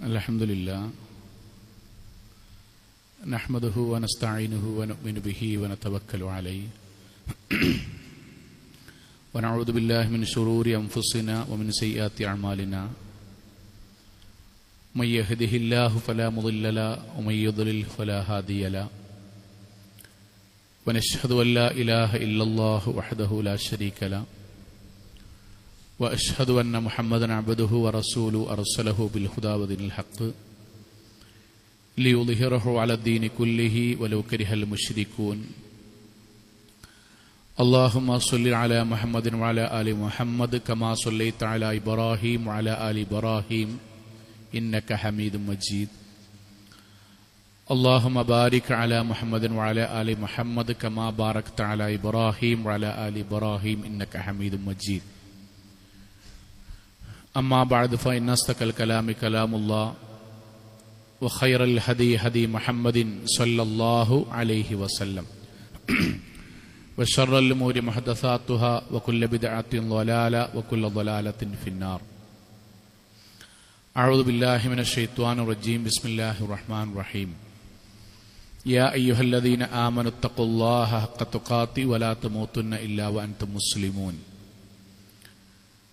അൽഹംദുലില്ലാ നഹ്മദുഹു വനസ്തഈനുഹു വനുഅ്മിനു ബിഹി വനതവക്കലു അലൈഹി വനഊദു ബില്ലാഹി മിൻ ശുറൂരി അൻഫുസിനാ വമിൻ സയ്യിആതി അഅ്മാലിനാ മൻ യഹ്ദിഹില്ലാഹു ഫലാ മുളില്ല ലഹു വമൻ യുദ്ലിൽ ഫലാ ഹാദിയ ലഹു വനശ്ഹദു അൻ ലാ ഇലാഹ ഇല്ലല്ലാഹു വഹ്ദഹു ലാ ശരീക ലഹു وأشهد أن محمدا عبده ورسوله أرسله بالهدى ودين الحق ليظهره على الدين كله ولو كره المشركون اللهم صل على محمد وعلى آل محمد كما صليت على إبراهيم وعلى آل إبراهيم إنك حميد مجيد اللهم بارك على محمد وعلى آل محمد كما باركت على إبراهيم وعلى آل إبراهيم إنك حميد مجيد أما بعد فإن أصدق الكلام كلام الله وخير الهدي هدي محمد صلى الله عليه وسلم وشر الأمور محدثاتها وكل بدعة ضلالة وكل ضلالة في النار أعوذ بالله من الشيطان الرجيم بسم الله الرحمن الرحيم يا أيها الذين آمنوا اتقوا الله حق تقاته ولا تموتن إلا وأنتم مسلمون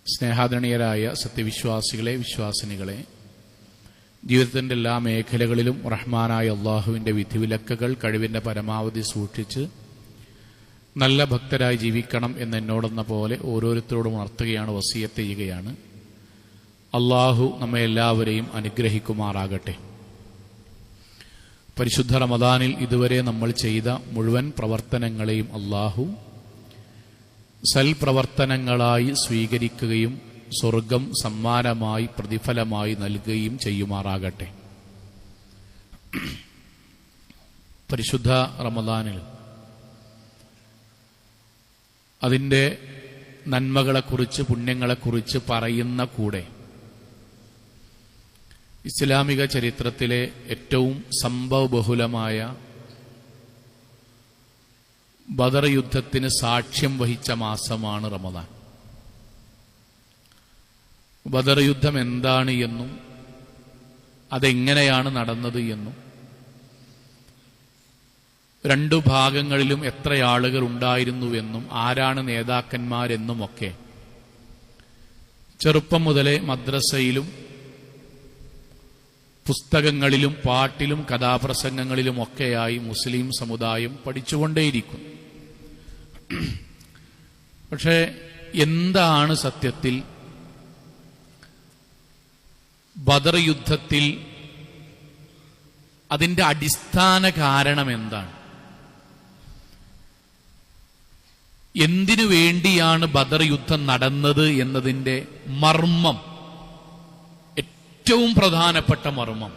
സ്നേഹാദരണീയരായ സത്യവിശ്വാസികളെ, വിശ്വാസിനികളെ, ജീവിതത്തിൻ്റെ എല്ലാ മേഖലകളിലും റഹ്മാനായ അള്ളാഹുവിൻ്റെ വിധിവിലക്കുകൾ കഴിവിൻ്റെ പരമാവധി സൂക്ഷിച്ച് നല്ല ഭക്തരായി ജീവിക്കണം എന്നോടെന്ന പോലെ ഓരോരുത്തരോടും ഉണർത്തുകയാണ്, വസിയത്ത് ചെയ്യുകയാണ്. അള്ളാഹു നമ്മെ എല്ലാവരെയും അനുഗ്രഹിക്കുമാറാകട്ടെ. പരിശുദ്ധ റമദാനിൽ ഇതുവരെ നമ്മൾ ചെയ്ത മുഴുവൻ പ്രവർത്തനങ്ങളെയും അള്ളാഹു സൽപ്രവർത്തനങ്ങളായി സ്വീകരിക്കുകയും സ്വർഗം സമ്മാനമായി പ്രതിഫലമായി നൽകുകയും ചെയ്യുമാറാകട്ടെ. പരിശുദ്ധ റമദാനിൽ അതിൻ്റെ നന്മകളെക്കുറിച്ച്, പുണ്യങ്ങളെക്കുറിച്ച് പറയുന്ന കൂടെ ഇസ്ലാമിക ചരിത്രത്തിലെ ഏറ്റവും സംഭവബഹുലമായ ബദർ യുദ്ധത്തിന് സാക്ഷ്യം വഹിച്ച മാസമാണ് റമദാൻ. ബദർ യുദ്ധം എന്താണ് എന്നും അതെങ്ങനെയാണ് നടന്നത് എന്നും രണ്ടു ഭാഗങ്ങളിലും എത്ര ആളുകൾ ഉണ്ടായിരുന്നുവെന്നും ആരാണ് നേതാക്കന്മാരെന്നുമൊക്കെ ചെറുപ്പം മുതലേ മദ്രസയിലും പുസ്തകങ്ങളിലും പാട്ടിലും കഥാപ്രസംഗങ്ങളിലുമൊക്കെയായി മുസ്ലിം സമുദായം പഠിച്ചുകൊണ്ടേയിരിക്കും. പക്ഷേ എന്താണ് സത്യത്തിൽ ബദർ യുദ്ധത്തിൽ അതിൻ്റെ അടിസ്ഥാന കാരണം എന്താണ്? എന്തിനു വേണ്ടിയാണ് ബദർ യുദ്ധം നടന്നത് എന്നതിൻ്റെ മർമ്മം, ഏറ്റവും പ്രധാനപ്പെട്ട മർമ്മം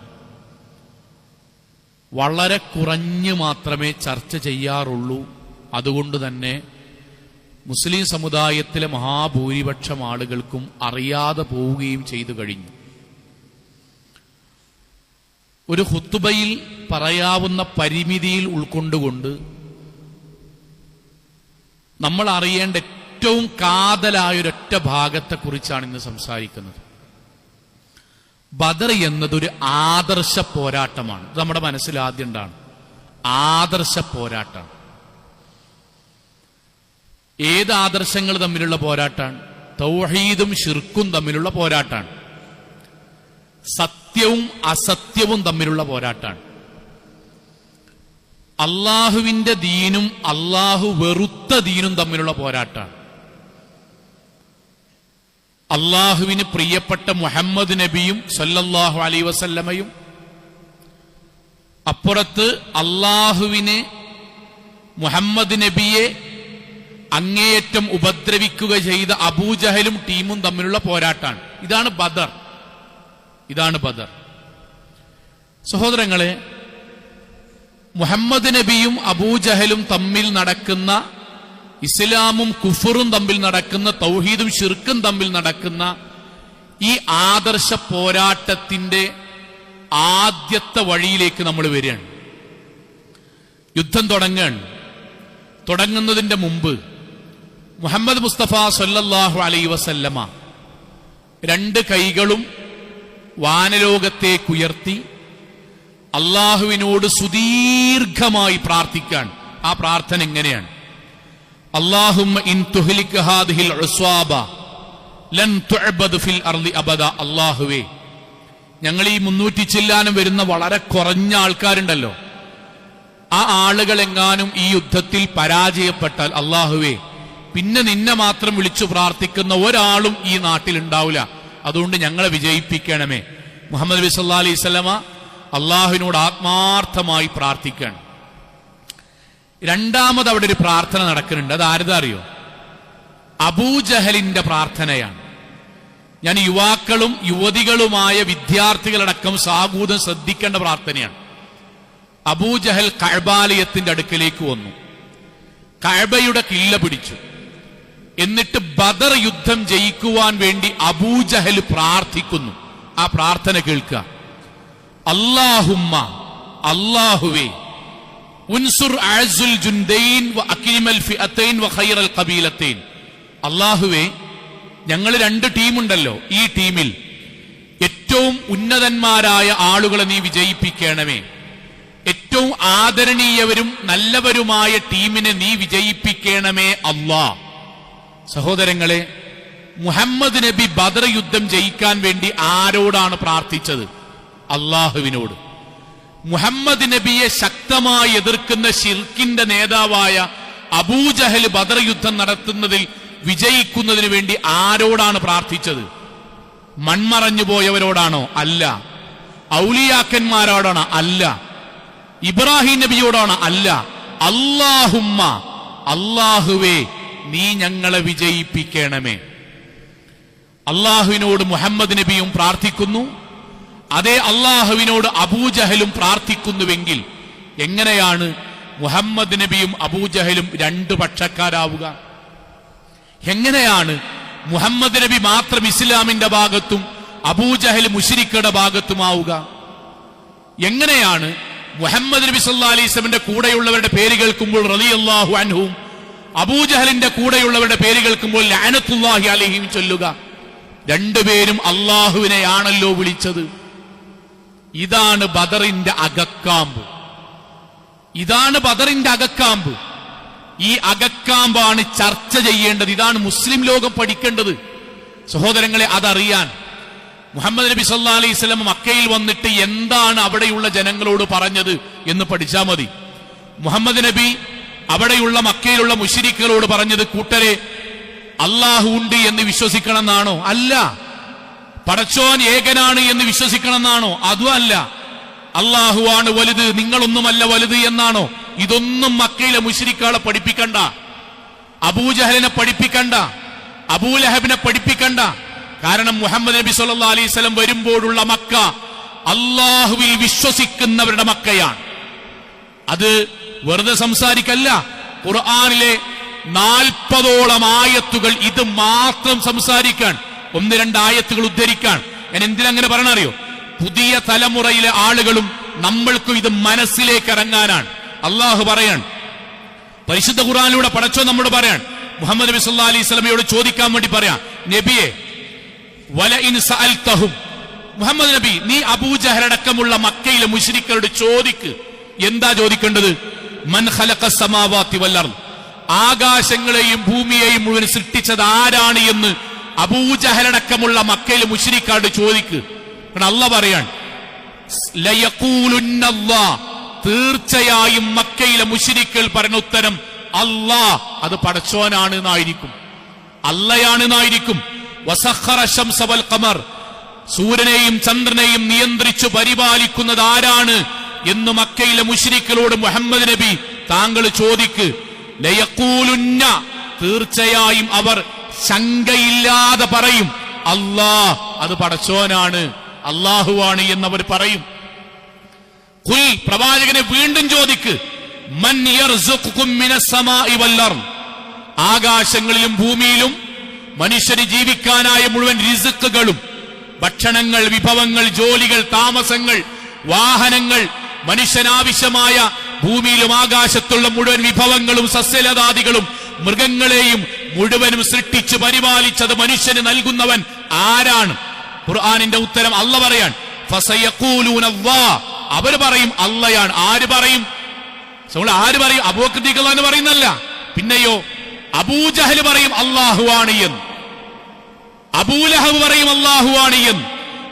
വളരെ കുറഞ്ഞു മാത്രമേ ചർച്ച ചെയ്യാറുള്ളൂ. അതുകൊണ്ട് തന്നെ മുസ്ലിം സമുദായത്തിലെ മഹാഭൂരിപക്ഷം ആളുകൾക്കും അറിയാതെ പോവുകയും ചെയ്തു കഴിഞ്ഞു. ഒരു ഖുത്ബയിൽ പറയാവുന്ന പരിമിതിയിൽ ഉൾക്കൊണ്ടുകൊണ്ട് നമ്മൾ അറിയേണ്ട ഏറ്റവും കാതലായൊരൊറ്റ ഭാഗത്തെക്കുറിച്ചാണ് ഇന്ന് സംസാരിക്കുന്നത്. ബദർ എന്നതൊരു ആദർശ പോരാട്ടമാണ്. ഇത് നമ്മുടെ മനസ്സിൽ ആദ്യം ഉണ്ടാണ്. ആദർശ പോരാട്ടമാണ്. ഏത് ആദർശങ്ങൾ തമ്മിലുള്ള പോരാട്ടമാണ്? തൗഹീദും ശിർക്കും തമ്മിലുള്ള പോരാട്ടമാണ്. സത്യവും അസത്യവും തമ്മിലുള്ള പോരാട്ടമാണ്. അള്ളാഹുവിന്റെ ദീനും അള്ളാഹു വെറുത്ത ദീനും തമ്മിലുള്ള പോരാട്ടമാണ്. അള്ളാഹുവിന് പ്രിയപ്പെട്ട മുഹമ്മദ് നബിയും സല്ലല്ലാഹു അലൈഹി വസല്ലമയും, അപ്പുറത്ത് അള്ളാഹുവിനെ, മുഹമ്മദ് നബിയെ അങ്ങേയറ്റം ഉപദ്രവിക്കുക ചെയ്ത അബൂജഹലും ടീമും തമ്മിലുള്ള പോരാട്ടമാണ്. ഇതാണ് ബദർ. ഇതാണ് ബദർ. സഹോദരങ്ങളെ, മുഹമ്മദ് നബിയും അബൂജഹലും തമ്മിൽ നടക്കുന്ന, ഇസ്ലാമും കുഫറും തമ്മിൽ നടക്കുന്ന, തൗഹീദും ശിർക്കും തമ്മിൽ നടക്കുന്ന ഈ ആദർശ പോരാട്ടത്തിന്റെ ആദ്യത്തെ വഴിയിലേക്ക് നമ്മൾ വരികയാണ്. യുദ്ധം തുടങ്ങുന്നതിന്റെ മുമ്പ് മുഹമ്മദ് മുസ്തഫ സല്ലല്ലാഹു അലൈഹി വസല്ലമ രണ്ട് കൈകളും വാനലോകത്തേക്കുയർത്തി അള്ളാഹുവിനോട് സുദീർഘമായി പ്രാർത്ഥിക്കാൻ. ആ പ്രാർത്ഥന എങ്ങനെയാണ്? അല്ലാഹുമ്മ ഇൻ തുഹ്ലിക ഹാദിഹിൽ ഉസ്വാബ ലൻ തുഅബദ് ഫിൽ അർളി അബദ. അല്ലാഹുവേ, ഞങ്ങൾ ഈ 300 ചില്ലാനം വരുന്ന വളരെ കുറഞ്ഞ ആൾക്കാരുണ്ടല്ലോ, ആ ആളുകളെങ്ങാനും ഈ യുദ്ധത്തിൽ പരാജയപ്പെട്ടാൽ അല്ലാഹുവേ, പിന്നെ നിന്നെ മാത്രം വിളിച്ചു പ്രാർത്ഥിക്കുന്ന ഒരാളും ഈ നാട്ടിൽ ഉണ്ടാവില്ല. അതുകൊണ്ട് ഞങ്ങളെ വിജയിപ്പിക്കണമേ. മുഹമ്മദ് നബി സല്ലല്ലാഹു അലൈഹി വസല്ലമ അള്ളാഹുവിനോട് ആത്മാർത്ഥമായി പ്രാർത്ഥിക്കുകയാണ്. രണ്ടാമത് അവിടെ ഒരു പ്രാർത്ഥന നടക്കുന്നുണ്ട്. അത് ആരുതാ അറിയോ? അബൂജഹലിന്റെ പ്രാർത്ഥനയാണ്. ഞാൻ യുവാക്കളും യുവതികളുമായ വിദ്യാർത്ഥികളടക്കം സാഗൂതം ശ്രദ്ധിക്കേണ്ട പ്രാർത്ഥനയാണ്. അബൂജഹൽ കഅബാലയത്തിന്റെ അടുക്കലേക്ക് വന്നു, കഅബയുടെ കില്ല പിടിച്ചു. എന്നിട്ട് ബദർ യുദ്ധം ജയിക്കുവാൻ വേണ്ടി അബൂജഹൽ പ്രാർത്ഥിക്കുന്നു. ആ പ്രാർത്ഥന കേൾക്കുക. അല്ലാഹുമ്മ, അല്ലാഹുവേ, ഉൻസുർ അഅസുൽ ജുൻദൈൻ വ അക്രിമൽ ഫിഅതൈൻ വ ഖൈറൽ ഖബീലതൈൻ. അല്ലാഹുവേ, ഞങ്ങൾ 2 ടീമുണ്ടല്ലോ, ഈ ടീമിൽ ഏറ്റവും ഉന്നതന്മാരായ ആളുകളെ നീ വിജയിപ്പിക്കണമേ. ഏറ്റവും ആദരണീയവരും നല്ലവരുമായ ടീമിനെ നീ വിജയിപ്പിക്കണമേ അല്ലാ. സഹോദരങ്ങളെ, മുഹമ്മദ് നബി ബദർ യുദ്ധം ജയിക്കാൻ വേണ്ടി ആരോടാണ് പ്രാർത്ഥിച്ചത്? അള്ളാഹുവിനോട്. മുഹമ്മദ് നബിയെ ശക്തമായി എതിർക്കുന്ന ശിർക്കിന്റെ നേതാവായ അബൂജഹൽ ബദർ യുദ്ധം നടത്തുന്നതിൽ വിജയിക്കുന്നതിന് വേണ്ടി ആരോടാണ് പ്രാർത്ഥിച്ചത്? മൺമറഞ്ഞു പോയവരോടാണോ? അല്ല. ഔലിയാക്കന്മാരോടാണോ? അല്ല. ഇബ്രാഹിം നബിയോടാണോ? അല്ല. അല്ലാഹുമ്മ, അല്ലാഹുവേ, നീ ഞങ്ങളെ വിജയിപ്പിക്കണമേ. അള്ളാഹുവിനോട് മുഹമ്മദ് നബിയും പ്രാർത്ഥിക്കുന്നു, അതേ അള്ളാഹുവിനോട് അബൂജഹലും പ്രാർത്ഥിക്കുന്നുവെങ്കിൽ എങ്ങനെയാണ് മുഹമ്മദ് നബിയും അബൂജഹലും 2 പക്ഷക്കാരാവുക? എങ്ങനെയാണ് മുഹമ്മദ് നബി മാത്രം ഇസ്ലാമിന്റെ ഭാഗത്തും അബൂജഹൽ മുശ്രിക്കുകളുടെ ഭാഗത്തുമാവുക? എങ്ങനെയാണ് മുഹമ്മദ് നബി സല്ലല്ലാഹു അലൈഹി വസല്ലമയുടെ കൂടെയുള്ളവരുടെ പേര് കേൾക്കുമ്പോൾ റളിയല്ലാഹു അൻഹും അബൂജഹലിന്റെ കൂടെയുള്ളവരുടെ പേര് കേൾക്കുമ്പോൾ ലഅനത്തുല്ലാഹി അലൈഹിം ചൊല്ലുക? 2 പേരും അള്ളാഹുവിനെയാണല്ലോ വിളിച്ചത്. ഇതാണ് ബദറിന്റെ അകക്കാമ്പ്. ഇതാണ് ബദറിന്റെ അകക്കാമ്പ്. ഈ അകക്കാമ്പാണ് ചർച്ച ചെയ്യേണ്ടത്. ഇതാണ് മുസ്ലിം ലോകം പഠിക്കേണ്ടത്. സഹോദരങ്ങളെ, അതറിയാൻ മുഹമ്മദ് നബി സല്ലല്ലാഹു അലൈഹി വസല്ലം മക്കയിൽ വന്നിട്ട് എന്താണ് അവിടെയുള്ള ജനങ്ങളോട് പറഞ്ഞത് എന്ന് പഠിച്ചാൽ മതി. മുഹമ്മദ് നബി അവിടെയുള്ള മക്കയിലുള്ള മുശ്രിക്കുകളോട് പറഞ്ഞത്, കൂട്ടരെ, അല്ലാഹു ഉണ്ട് എന്ന് വിശ്വസിക്കണമെന്നാണോ? അല്ല. പടച്ചോൻ ഏകനാണ് എന്ന് വിശ്വസിക്കണമെന്നാണോ? അതും അല്ല. അല്ലാഹുവാണ് വലുത്, നിങ്ങളൊന്നുമല്ല വലുത് എന്നാണോ? ഇതൊന്നും മക്കയിലെ മുശ്രിക്കുകളെ പഠിപ്പിക്കണ്ട. അബൂജഹലിനെ പഠിപ്പിക്കണ്ട, അബൂലഹബിനെ പഠിപ്പിക്കണ്ട. കാരണം മുഹമ്മദ് നബി സല്ലല്ലാഹു അലൈഹി വസല്ലം വരുമ്പോഴുള്ള മക്ക അല്ലാഹുവിൽ വിശ്വസിക്കുന്നവരുടെ മക്കയാണ്. അത് വെറുതെ സംസാരിക്കല്ല. ഖുർആനിലെ 40ഓളം ആയത്തുകൾ ഇത് മാത്രം സംസാരിക്കാൻ, 1-2 ആയത്തുകൾ ഉദ്ധരിക്കാൻ. ഞാൻ എന്തിനങ്ങനെ പറയണറിയോ? പുതിയ തലമുറയിലെ ആളുകളും നമ്മൾക്കും ഇത് മനസ്സിലേക്ക് ഇറങ്ങാനാണ്. അള്ളാഹു പറയാൻ, പരിശുദ്ധ ഖുർആനിലൂടെ പടച്ചോ നമ്മോട് പറയാൻ, മുഹമ്മദ് നബി സല്ലല്ലാഹു അലൈഹി വസല്ലമയോട് ചോദിക്കാൻ വേണ്ടി പറയാം, നബിയെ, വലഇൻ സഅൽതഹും, മുഹമ്മദ് നബി, നീ അബൂജഹലടക്കമുള്ള മക്കയിലെ മുശ്രിക്കുകളോട് ചോദിക്ക്. എന്താ ചോദിക്കേണ്ടത്? മൻ ഖലഖസ് സമാവാതി വൽ അർദ്, ആകാശങ്ങളെയും ഭൂമിയെയും മുഴുവൻ സൃഷ്ടിച്ചത് ആരാണ് എന്ന് അബൂജഹലടക്കമുള്ള മക്കയിലെ മുശ്രിക്കുകളോട് ചോദിക്ക്. അല്ലാഹ് പറയാൻ, ലയഖൂലുന്നല്ലാഹ്, തീർച്ചയായും മക്കയിലെ മുശ്രിക്കുകൾ പറയുന്ന ഉത്തരം അല്ലാഹ്, അത് പടച്ചോനാണ് എന്നായിരിക്കും, അല്ലയാണെന്നായിരിക്കും. വസഖറ ശംസ വൽ ഖമർ, സൂര്യനെയും ചന്ദ്രനെയും നിയന്ത്രിച്ചു പരിപാലിക്കുന്നത് ആരാണ് എന്ന് മക്കയിലെ മുശ്രിക്കുകളോട് മുഹമ്മദ് നബി താങ്കൾ ചോദിക്ക്. ലയഖൂലുന്ന, തീർച്ചയായും അവർ ശങ്കയില്ലാതെ പറയും അല്ലാഹ്, അത് പടച്ചോനാണ്, അല്ലാഹുവാണ് എന്നവർ പറയും. ഖുൽ, പ്രവാചകനെ വീണ്ടും ചോദിക്ക്, മൻ യർസുഖുകും മിനസ് സമാഇ വൽ അർദ്, ആകാശങ്ങളിലും ഭൂമിയിലും മനുഷ്യന് ജീവിക്കാനായ മുഴുവൻ റിസ്ക്കുകളും, ഭക്ഷണങ്ങൾ, വിഭവങ്ങൾ, ജോലികൾ, താമസങ്ങൾ, വാഹനങ്ങൾ, മനുഷ്യനാവശ്യമായ ഭൂമിയിലും ആകാശത്തുള്ള മുഴുവൻ വിഭവങ്ങളും സസ്യലതാദികളും മൃഗങ്ങളെയും മുഴുവനും സൃഷ്ടിച്ച് പരിപാലിച്ചത് മനുഷ്യന് നൽകുന്നവൻ ആരാണ്? ഖുർആനിന്റെ ഉത്തരം അല്ല പറയാൻ, ഫസയഖൂലൂന അല്ലാഹ്, അവർ പറയും അല്ലയാണ്. ആര് പറയും? ആര് പറയും? അബൂബക്കർ റളിയല്ലാഹു അൻഹു പറയുന്നല്ല. പിന്നെയോ അബൂജഹൽ പറയും അല്ലാഹുവാണ് എന്ന്, അബൂലഹബ് പറയും അല്ലാഹുവാണ് എന്ന്,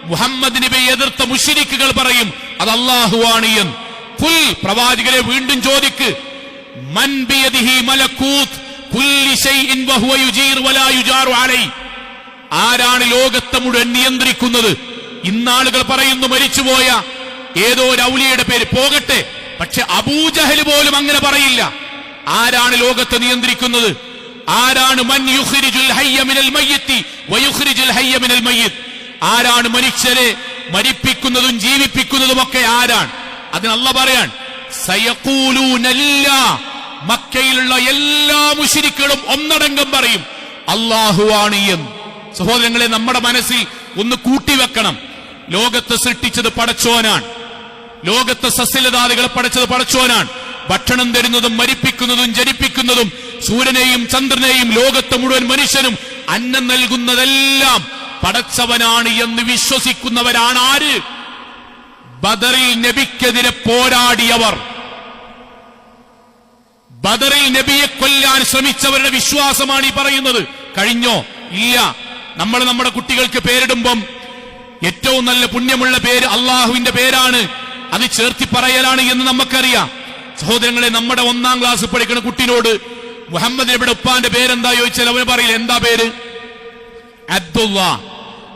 മുഹമ്മദ് നബിയെ എതിർത്ത മുശ്രിക്കുകൾ പറയും അത് അല്ലാഹുവാണ് എന്ന്. ഖുൽ, പ്രവാചകരെ വീണ്ടും ചോദിക്ക്, മൻ ബിയദിഹി മലകൂത് കുല്ലി ശൈഇൻ വഹുവ യുജീർ വലാ യുജാറു അലൈഹി, ആരാണ് ലോകത്തെ മുഴുവൻ നിയന്ത്രിക്കുന്നത്? ഇന്നാളുകൾ പറയുന്നു മരിച്ചുപോയ ഏതോ ഒരു ഔലിയുടെ പേര്, പോകട്ടെ, പക്ഷെ അബൂജഹൽ പോലും അങ്ങനെ പറയില്ല. ആരാണ് ലോകത്തെ നിയന്ത്രിക്കുന്നത്? ആരാണ് മൻ യുഖ്രിജുൽ ഹയ്യ മിനൽ മയ്യിത്തി വയുഖ്രിജുൽ ഹയ്യ മിനൽ മയ്യിത്ത്, ആരാണ് മനുഷ്യരെ മരിപ്പിക്കുന്നതും ജീവിപ്പിക്കുന്നതും ഒക്കെ ആരാണ്? അതിന് അല്ലാഹ് പറയാൻ, സയഖൂലൂന ലില്ലാഹ്, മക്കയിലുള്ള എല്ലാ മുശ്രിക്കുകളും ഒന്നടങ്കം പറയും അല്ലാഹുവാണ് എന്ന്. സഹോദരങ്ങളെ, നമ്മുടെ മനസ്സിൽ ഒന്ന് കൂട്ടിവെക്കണം, ലോകത്തെ സൃഷ്ടിച്ചത് പടച്ചോനാണ്, ലോകത്തെ സസ്യലതാദികളെ പടച്ചത് പടച്ചോനാണ്, ഭക്ഷണം തരുന്നതും മരിപ്പിക്കുന്നതും ജനിപ്പിക്കുന്നതും സൂര്യനെയും ചന്ദ്രനെയും ലോകത്തെ മുഴുവൻ മനുഷ്യനും അന്നം നൽകുന്നതെല്ലാം പടച്ചവനാണ് എന്ന് വിശ്വസിക്കുന്നവരാണ് ആര്? ബദറിൽ നബിക്കെതിരെ പോരാടിയവർ, ബദറിൽ നബിയെ കൊല്ലാൻ ശ്രമിച്ചവരുടെ വിശ്വാസമാണ് ഈ പറയുന്നത്. കഴിഞ്ഞോ? ഇല്ല. നമ്മൾ നമ്മുടെ കുട്ടികൾക്ക് പേരിടുമ്പം ഏറ്റവും നല്ല പുണ്യമുള്ള പേര് അള്ളാഹുവിന്റെ പേരാണ്, അത് ചേർത്തി പറയലാണ് എന്ന് നമുക്കറിയാം. സഹോദരങ്ങളെ, നമ്മുടെ 1ാം ക്ലാസ് പഠിക്കുന്ന കുട്ടിനോട് മുഹമ്മദ് നബിയുടെ ഉപ്പാന്റെ പേരെന്താ ചോദിച്ചാൽ അവന് പറയില്ല. എന്താ പേര്? അബ്ദുള്ള.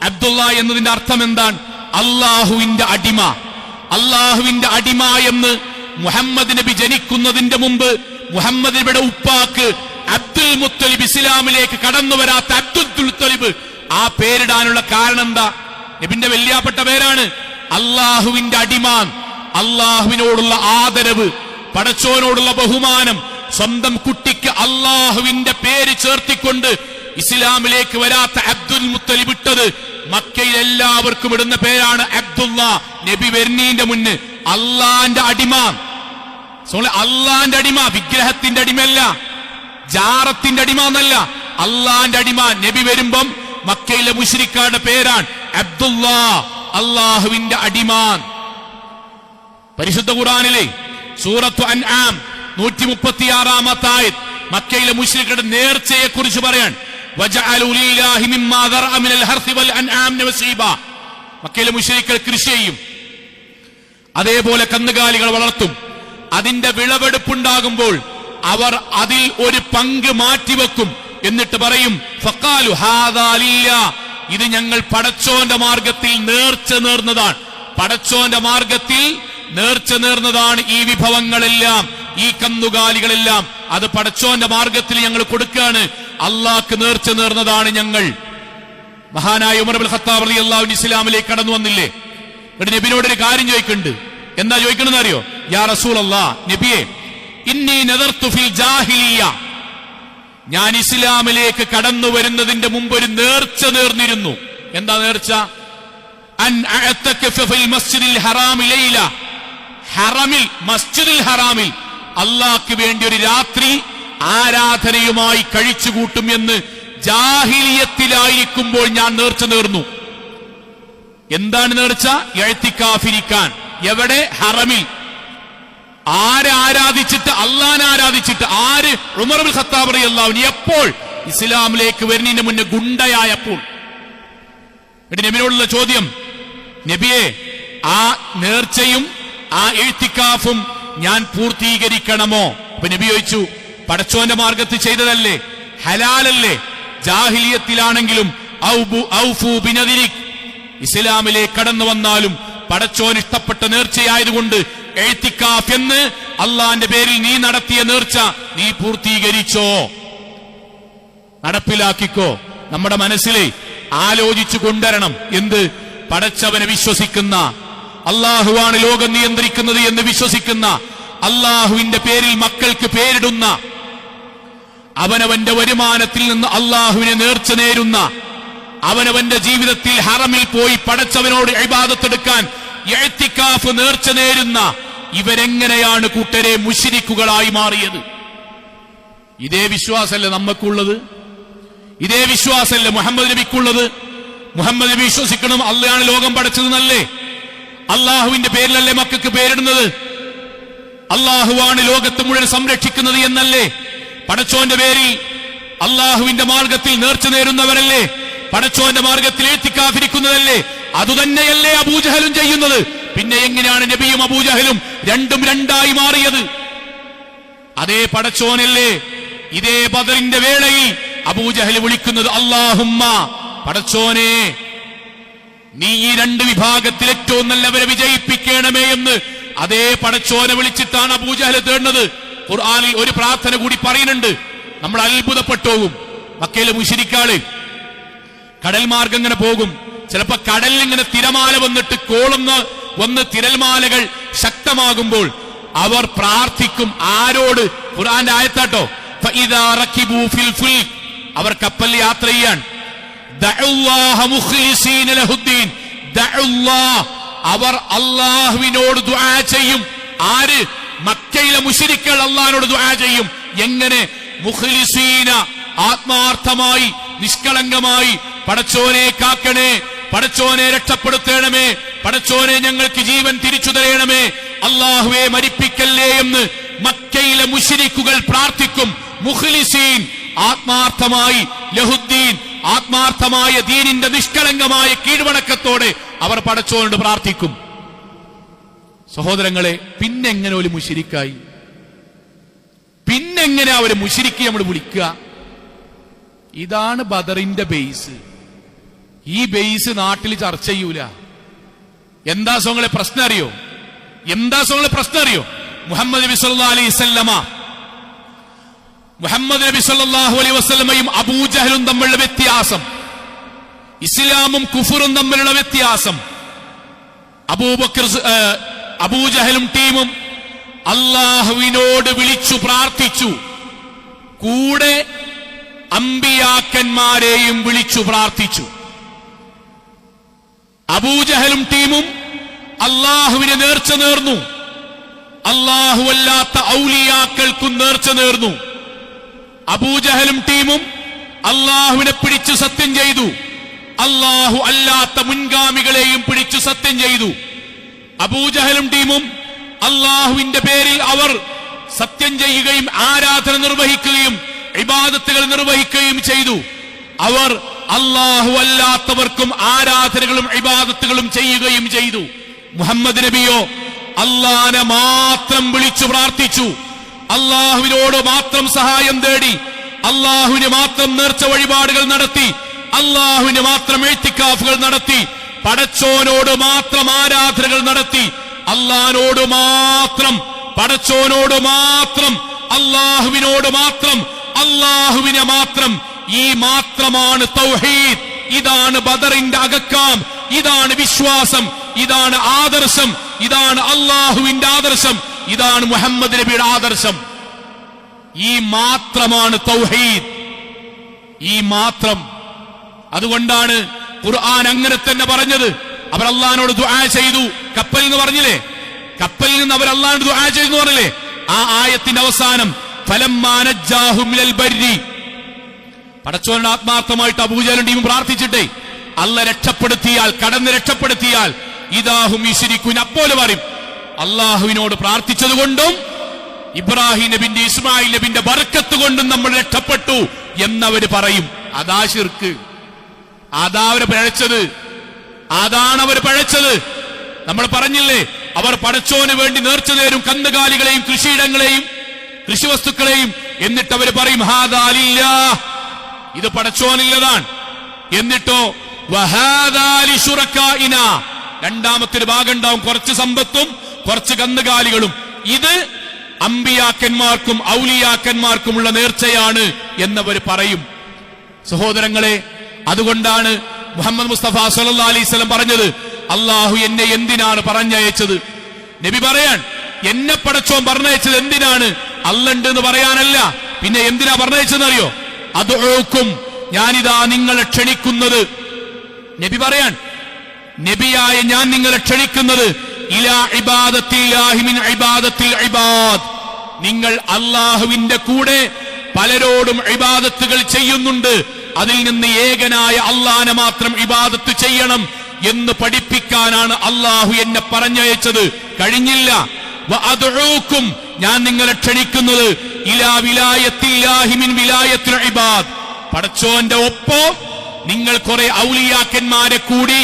അബ്ദുള്ള എന്നതിന്റെ അർത്ഥം എന്താണ്? അള്ളാഹുവിന്റെ അടിമ. അള്ളാഹുവിന്റെ അടിമ എന്ന് മുഹമ്മദ് നബി ജനിക്കുന്നതിന്റെ മുമ്പ് മുഹമ്മദ് നബിയുടെ ഉപ്പാക്ക് അബ്ദുൽ മുത്തലിബ്, ഇസ്ലാമിലേക്ക് കടന്നു വരാത്ത അബ്ദുൽ മുത്തലിബ്, ആ പേരിടാനുള്ള കാരണം എന്താ? നബിന്റെ വല്യാപ്പെട്ട പേരാണ്. അള്ളാഹുവിന്റെ അടിമ, അള്ളാഹുവിനോടുള്ള ആദരവ്, പടച്ചോനോടുള്ള ബഹുമാനം, സ്വന്തം കുട്ടിക്ക് അള്ളാഹുവിന്റെ പേര് ചേർത്തിക്കൊണ്ട് ഇസ്ലാമിലേക്ക് വരാത്ത അബ്ദുൽ മുത്തലിബ് ഇട്ടത് മക്കയിൽ എല്ലാവർക്കും ഇടുന്ന പേരാണ് അബ്ദുള്ള. നബി വരുന്നതിന്റെ മുന്ന് അള്ളാന്റെ അടിമ, അള്ളാന്റെ അടിമ, വിഗ്രഹത്തിന്റെ അടിമയല്ല, ജാറത്തിന്റെ അടിമ എന്നല്ല, അള്ളാന്റെ അടിമ. നബി വരുമ്പം മക്കയിലെ മുശ്രിക്കുകളുടെ പേരാണ് അബ്ദുള്ള, അള്ളാഹുവിന്റെ അടിമ. പരിശുദ്ധ ഖുർആനിലെ സൂറത്തു അൻആം 136-ാമത്തെ ആയത്ത് മക്കയിലെ മുശ്രിക്കുകളുടെ നേർച്ചയെ കുറിച്ച് പറയാൻ, വജഅലു ലില്ലാഹി മിമ്മാ ദറഅ മിനൽ ഹർസി വൽ അൻആം നസീബ. മക്കയിലെ മുശ്രിക്കുകൾ കൃഷി ചെയ്യും, അതേപോലെ കന്നുകാലികൾ വളർത്തും. അതിന്റെ വിളവെടുപ്പുണ്ടാകുമ്പോൾ അവർ അതിൽ ഒരു പങ്ക് മാറ്റിവെക്കും. എന്നിട്ട് പറയും, ഫഖാലു ഹാദാ ലില്ലാഹ്, ഇത് ഞങ്ങൾ പടച്ചോന്റെ മാർഗത്തിൽ നേർച്ച നേർന്നതാണ്, പടച്ചോന്റെ മാർഗത്തിൽ നേർച്ച നേർന്നതാണ് ഈ വിഭവങ്ങളെല്ലാം, ഈ കന്നുകാലികളെല്ലാം, അത് പടച്ചോന്റെ മാർഗത്തിൽ ഞങ്ങൾ കൊടുക്കുകയാണ്, അള്ളാഹ്ക്ക് നേർച്ച നേർന്നതാണ് ഞങ്ങൾ. മഹാനായ ഉമർ ഇബ്നുൽ ഖത്താബ് റളിയല്ലാഹു അൻഹു ഇസ്ലാമിലേക്ക് കടന്നു വന്നില്ലേ? എന്നിട്ട് നബിയോടൊരു കാര്യം ചോദിക്കുന്നുണ്ട്. എന്താ ചോദിക്കണമെന്ന് അറിയോ? യാ റസൂലല്ലാഹ്, നബിയെ, ഇന്നി നദർതു ഫിൽ ജാഹിലിയ്യ, ഞാൻ ഇസ്ലാമിലേക്ക് കടന്നു വരുന്നതിന്റെ മുമ്പ് ഒരു നേർച്ച നേർന്നിരുന്നു. എന്താ നേർച്ച? അൻ അഅതകഫ ഫിൽ മസ്ജിദിൽ ഹറാമി ലൈല, ഹറമിൽ, മസ്ജിദുൽ ഹറാമിൽ അള്ളാഹ്ക്ക് വേണ്ടി ഒരു രാത്രി ആരാധനയുമായി കഴിച്ചുകൂട്ടും എന്ന് ജാഹിലിയത്തിലായിരിക്കുമ്പോൾ ഞാൻ നേർച്ച നേർന്നു. എന്താണ് നേർച്ച? ഇഅ്തികാഫിരിക്കാൻ. എവിടെ? ഹറമിൽ. ആരെ ആരാധിച്ചിട്ട്? അള്ളാനെ ആരാധിച്ചിട്ട്. ആര്? ഉമർ ഇബ്നുൽ ഖത്താബ് റളിയല്ലാഹു അൻഹു. എപ്പോൾ? ഇസ്ലാമിലേക്ക് വരുന്നതിന് മുന്നേ ഗുണ്ടയായപ്പോൾ. നബിയോടുള്ള ചോദ്യം, നബിയെ, ആ നേർച്ചയും ആ ഇഅ്തികാഫും ഞാൻ പൂർത്തീകരിക്കണമോ? അപ്പൊ നബി ചോദിച്ചു, പടച്ചോന്റെ മാർഗത്തിൽ ചെയ്തതല്ലേ, ഹലാലല്ലേ, ജാഹിലിയത്തിലാണെങ്കിലും ഔഫു ബിനദിരിക്, ഇസ്ലാമിലേക്ക് കടന്നു വന്നാലും പടച്ചോൻ ഇഷ്ടപ്പെട്ട നേർച്ചയായതുകൊണ്ട് ഇഅ്തികാഫ് എന്ന് അള്ളാന്റെ പേരിൽ നീ നടത്തിയ നേർച്ച നീ പൂർത്തീകരിച്ചോ, നടപ്പിലാക്കിക്കോ. നമ്മുടെ മനസ്സിലെ ആലോചിച്ചു കൊണ്ടുവരണം. എന്ത്? പടച്ചവനെ വിശ്വസിക്കുന്ന, അള്ളാഹുവാണ് ലോകം നിയന്ത്രിക്കുന്നത് എന്ന് വിശ്വസിക്കുന്ന, അള്ളാഹുവിന്റെ പേരിൽ മക്കൾക്ക് പേരിടുന്ന, അവനവന്റെ വരുമാനത്തിൽ നിന്ന് അള്ളാഹുവിനെ നേർച്ച നേരുന്ന, അവനവന്റെ ജീവിതത്തിൽ ഹറമിൽ പോയി പടച്ചവനോട് ഇബാദത്തെടുക്കാൻ ഇഅ്തികാഫ് നേർച്ച നേരുന്ന ഇവരെങ്ങനെയാണ് കൂട്ടരെ മുശ്രിക്കുകളായി മാറിയത്? ഇതേ വിശ്വാസമല്ലേ നമുക്കുള്ളത്? ഇതേ വിശ്വാസമല്ലേ മുഹമ്മദ് നബിക്കുള്ളത്? മുഹമ്മദ് നബി വിശ്വസിക്കണം അള്ളയാണ് ലോകം പടച്ചതെന്നല്ലേ? അള്ളാഹുവിന്റെ പേരിലല്ലേ മക്കൾക്ക് പേരിടുന്നത്? അള്ളാഹുവാണ് ലോകത്ത് മുഴുവൻ സംരക്ഷിക്കുന്നത് എന്നല്ലേ? പടച്ചോന്റെ പേരിൽ അള്ളാഹുവിന്റെ മാർഗത്തിൽ നേർച്ച നേരുന്നവരല്ലേ? പടച്ചോന്റെ മാർഗത്തിൽ എഴുത്തിക്കാതിരിക്കുന്നതല്ലേ? അതുതന്നെയല്ലേ അബൂജഹലും ചെയ്യുന്നത്? പിന്നെ എങ്ങനെയാണ് നബിയും അബൂജഹലും രണ്ടും രണ്ടായി മാറിയത്? അതേ പടച്ചോനല്ലേ ഇതേ ബദറിന്റെ വേളയിൽ അബൂജഹൽ വിളിക്കുന്നത് അല്ലാഹുമ്മ, പടച്ചോനെ നീ ഈ രണ്ട് വിഭാഗത്തിൽ ഏറ്റവും നല്ലവരെ വിജയിപ്പിക്കണമേ എന്ന് അതേ പടച്ചോനെ വിളിച്ചിട്ടാണ് അബൂജഹൽ തേടുന്നത്. ഖുർആനിൽ ഒരു പ്രാർത്ഥന കൂടി പറയുന്നുണ്ട്, നമ്മൾ അത്ഭുതപ്പെട്ടോകും. മക്കയിലെ മുശ്രിക്കുകൾ കടൽ മാർഗം ഇങ്ങനെ പോകും, ചിലപ്പോ കടലിൽ ഇങ്ങനെ തിരമാല വന്നിട്ട് വന്ന് തിരമാലകൾ ശക്തമാകുമ്പോൾ അവർ പ്രാർത്ഥിക്കും. ആരോട്? ഖുർആന്റെ ആയത്താട്ടോ, ഫഇദാ റകിബൂ ഫിൽ ഫുൽക്, അവർ കപ്പൽ യാത്ര ചെയ്യാൻ, ദഅല്ലാഹ മുഖ്ലിസീന ലഹുദ്ദീൻ, ദഅല്ലാഹ്, അവർ അല്ലാഹുവിനോട് ദുആ ചെയ്യും. ആര്? മക്കയിലെ മുശ്രിക്കുകൾ അല്ലാഹുവിനോട് ദുആ ചെയ്യും. എങ്ങനെ? മുഖ്ലിസീന, ആത്മാർത്ഥമായി, നിഷ്കളങ്കമായി, പടച്ചോനെ കാക്കണേ, പടച്ചോനെ രക്ഷപ്പെടുത്തണമേ, പടച്ചോനെ ഞങ്ങൾക്ക് ജീവൻ തിരിച്ചു തരണമേ, അല്ലാഹുവെ മരിപ്പിക്കല്ലേ എന്ന് മക്കയിലെ മുശ്രിക്കുകൾ പ്രാർത്ഥിക്കും. മുഖ്ലിസീൻ, ആത്മാർത്ഥമായി, ലഹുദ്ദീൻ, ആത്മാർത്ഥമായ ദീനിന്റെ നിഷ്കളങ്കമായ കീഴ്വണക്കത്തോടെ അവർ പടച്ചോനോട് പ്രാർത്ഥിക്കും. സഹോദരങ്ങളെ, പിന്നെങ്ങനെ ഒരു മുശ്രിക്കായി? പിന്നെങ്ങനെ അവര് മുശ്രിക്ക് നമ്മൾ വിളിക്കുക? ഇതാണ് ബദറിന്റെ ബേസ്. ഈ ബേസ് നാട്ടിൽ ചർച്ച ചെയ്യൂല. എന്താ സോങ്ങളെ പ്രശ്നം അറിയോ? മുഹമ്മദ് നബി സല്ലല്ലാഹു അലൈഹി വസല്ലമ, മുഹമ്മദ് നബി സല്ലല്ലാഹു അലൈഹി വസല്ലമയും അബൂജഹലും തമ്മിലുള്ള വ്യത്യാസം, ഇസ്ലാമും കുഫറും തമ്മിലുള്ള വ്യത്യാസം. അബൂജഹലും ടീമും അല്ലാഹുവിനോട് വിളിച്ചു പ്രാർത്ഥിച്ചു, കൂടെ അമ്പിയാക്കന്മാരെയും വിളിച്ചു പ്രാർത്ഥിച്ചു. അബൂജഹലും ടീമും അല്ലാഹുവിനെ നേർച്ച നേർന്നു, അല്ലാഹുവല്ലാത്ത ഔലിയാക്കൾക്കും നേർച്ച നേർന്നു. അബൂജഹലും ടീമും അല്ലാഹുവിനെ പിടിച്ചു സത്യം ചെയ്തു, അല്ലാഹു അല്ലാത്ത മുൻഗാമികളെയും പിടിച്ചു സത്യം ചെയ്തു. അബൂജഹലും ടീമും അല്ലാഹുവിന്റെ പേരിൽ അവർ സത്യം ചെയ്യുകയും ആരാധന നിർവഹിക്കുകയും ഇബാദത്തുകൾ നിർവഹിക്കുകയും ചെയ്തു. അവർ അല്ലാഹു അല്ലാത്തവർക്കും ആരാധനകളും ഇബാദത്തുകളും ചെയ്യുകയും ചെയ്തു. മുഹമ്മദ് നബിയോ അല്ലാഹനെ മാത്രം വിളിച്ചു പ്രാർത്ഥിച്ചു, അല്ലാഹുവിനോട് മാത്രം സഹായം തേടി, അല്ലാഹുവിന് മാത്രം നേർച്ച വഴിപാടുകൾ നടത്തി, അല്ലാഹുവിന് മാത്രം ഇഅ്തികാഫുകൾ നടത്തി, പടച്ചോനോട് മാത്രം ആരാധനകൾ നടത്തി, അല്ലാഹുവിനോട് മാത്രം, പടച്ചോനോട് മാത്രം, അല്ലാഹുവിനോട് മാത്രം, അല്ലാഹുവിനെ മാത്രം. ഈ മാത്രമാണ് തൗഹീദ്. ഇതാണ് ബദറിന്റെ അകക്കാം, ഇതാണ് വിശ്വാസം, ഇതാണ് ആദർശം, ഇതാണ് അല്ലാഹുവിന്റെ ആദർശം, ഇതാണ് മുഹമ്മദ് നബിയുടെ ആദർശം. ഈ മാത്രമാണ് തൗഹീദ്, ഈ മാത്രം. അതുകൊണ്ടാണ് ഖുർആൻ അങ്ങനെ തന്നെ പറഞ്ഞത്. അവർ അല്ലാഹുവിനോട് ദുആ ചെയ്തു. കപ്പലിൽ നിന്ന് പറഞ്ഞില്ലേ, കപ്പലിൽ നിന്ന് അവർ അല്ലാഹുവിനോട് ദുആ ചെയ്തു എന്ന് പറഞ്ഞില്ലേ? ആ ആയത്തിന്റെ അവസാനം ഫലമ്മാ നജ്ജാഹും മിനൽ ബർരി, പടച്ചോനോട് ആത്മാർത്ഥമായിട്ട് അബൂജഹലും ടീമും പ്രാർത്ഥിച്ചിട്ടേ അല്ലാഹ് രക്ഷപ്പെടുത്തിയാൽ, കടന്ന് രക്ഷപ്പെടുത്തിയാൽ ഇദാഹും യുശ്രികൂൻ, അപ്പോൾ പറയും അല്ലാഹുവിനോട് പ്രാർത്ഥിച്ചത് കൊണ്ടും ഇബ്രാഹിം നബിന്റെ ഇസ്മായിൽ നബിന്റെ ബർക്കത്ത് കൊണ്ടും നമ്മൾ രക്ഷപ്പെട്ടു എന്നവര് പറയും. അതാ ശിർക്ക്, അതാ അവർ പിഴച്ചത്, അതാണ് അവർ പിഴച്ചത്. നമ്മൾ പറഞ്ഞില്ലേ, അവർ പടച്ചോന് വേണ്ടി നേർച്ച നേരും കന്നുകാലികളെയും കൃഷിയിടങ്ങളെയും കൃഷിവസ്തുക്കളെയും. എന്നിട്ട് അവർ പറയും ഹാദാ ലില്ലാഹ്, ഇത് പടച്ചോനില്ലതാണ്. എന്നിട്ടോ വഹാദാ ലിശുറകാഇനാ, രണ്ടാമത്തെ ഭാഗം ഉണ്ടാവും, കുറച്ച് സമ്പത്തും കുറച്ച് കന്നുകാലികളും. ഇത് അമ്പിയാക്കന്മാർക്കും ഔലിയാക്കന്മാർക്കുമുള്ള നേർച്ചയാണ് എന്നവർ പറയും. സഹോദരങ്ങളെ, അതുകൊണ്ടാണ് മുഹമ്മദ് മുസ്തഫ സല്ലല്ലാഹു അലൈഹി വസല്ലം പറഞ്ഞത്, അല്ലാഹു എന്നെ എന്തിനാണ് പറഞ്ഞയച്ചത്? നബി പറയാൻ, എന്നെ പടച്ചോൻ പറഞ്ഞയച്ചത് എന്തിനാണ്? അല്ലണ്ട് എന്ന് പറയാനല്ല. പിന്നെ എന്തിനാ പറഞ്ഞയച്ചെന്നറിയോ? അദ്ഉക്കും, ഞാനിതാ നിങ്ങളെ ക്ഷണിക്കുന്നത്. നബി പറയാൻ, നബിയായ ഞാൻ നിങ്ങളെ ക്ഷണിക്കുന്നത് ഇലാ ഇബാദത്തില്ലാഹി മിൻ ഇബാദത്തിൽ ഇബാദ്, നിങ്ങൾ അല്ലാഹുവിന്റെ കൂടെ പലരോടും ഇബാദത്തുകൾ ചെയ്യുന്നുണ്ട്, അതിൽ നിന്ന് ഏകനായ അല്ലാഹനെ മാത്രം ഇബാദത്ത് ചെയ്യണം എന്ന് പഠിപ്പിക്കാനാണ് അള്ളാഹു എന്നെ പറഞ്ഞയച്ചത്. കഴിഞ്ഞില്ല. വഅദ്ഉക്കും, ഞാൻ നിങ്ങളെ ക്ഷണിക്കുന്നത് ഇലാ വിലായത്തില്ലാഹി മിൻ വിലായത്തിൽ ഇബാദ്, പടച്ചോന്റെ ഒപ്പം നിങ്ങൾ കുറെ ഔലിയാക്കന്മാരെ കൂടി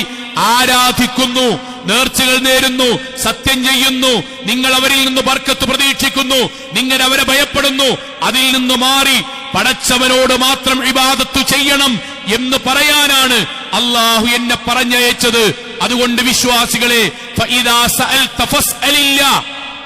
ആരാധിക്കുന്നു, നേർച്ചകൾ നേരുന്നു, സത്യം ചെയ്യുന്നു, നിങ്ങൾ അവരിൽ നിന്ന് ബർക്കത്ത് പ്രതീക്ഷിക്കുന്നു, നിങ്ങൾ അവരെ ഭയപ്പെടുന്നു. അതിൽ നിന്ന് മാറി പടച്ചവനോട് മാത്രം ഇബാദത്ത് ചെയ്യണം എന്ന് പറയാനാണ് അള്ളാഹു എന്നെ പറഞ്ഞയച്ചത്. അതുകൊണ്ട് വിശ്വാസികളെ, ഫഇദാ സഅൽത ഫസ്അലില്ലാ,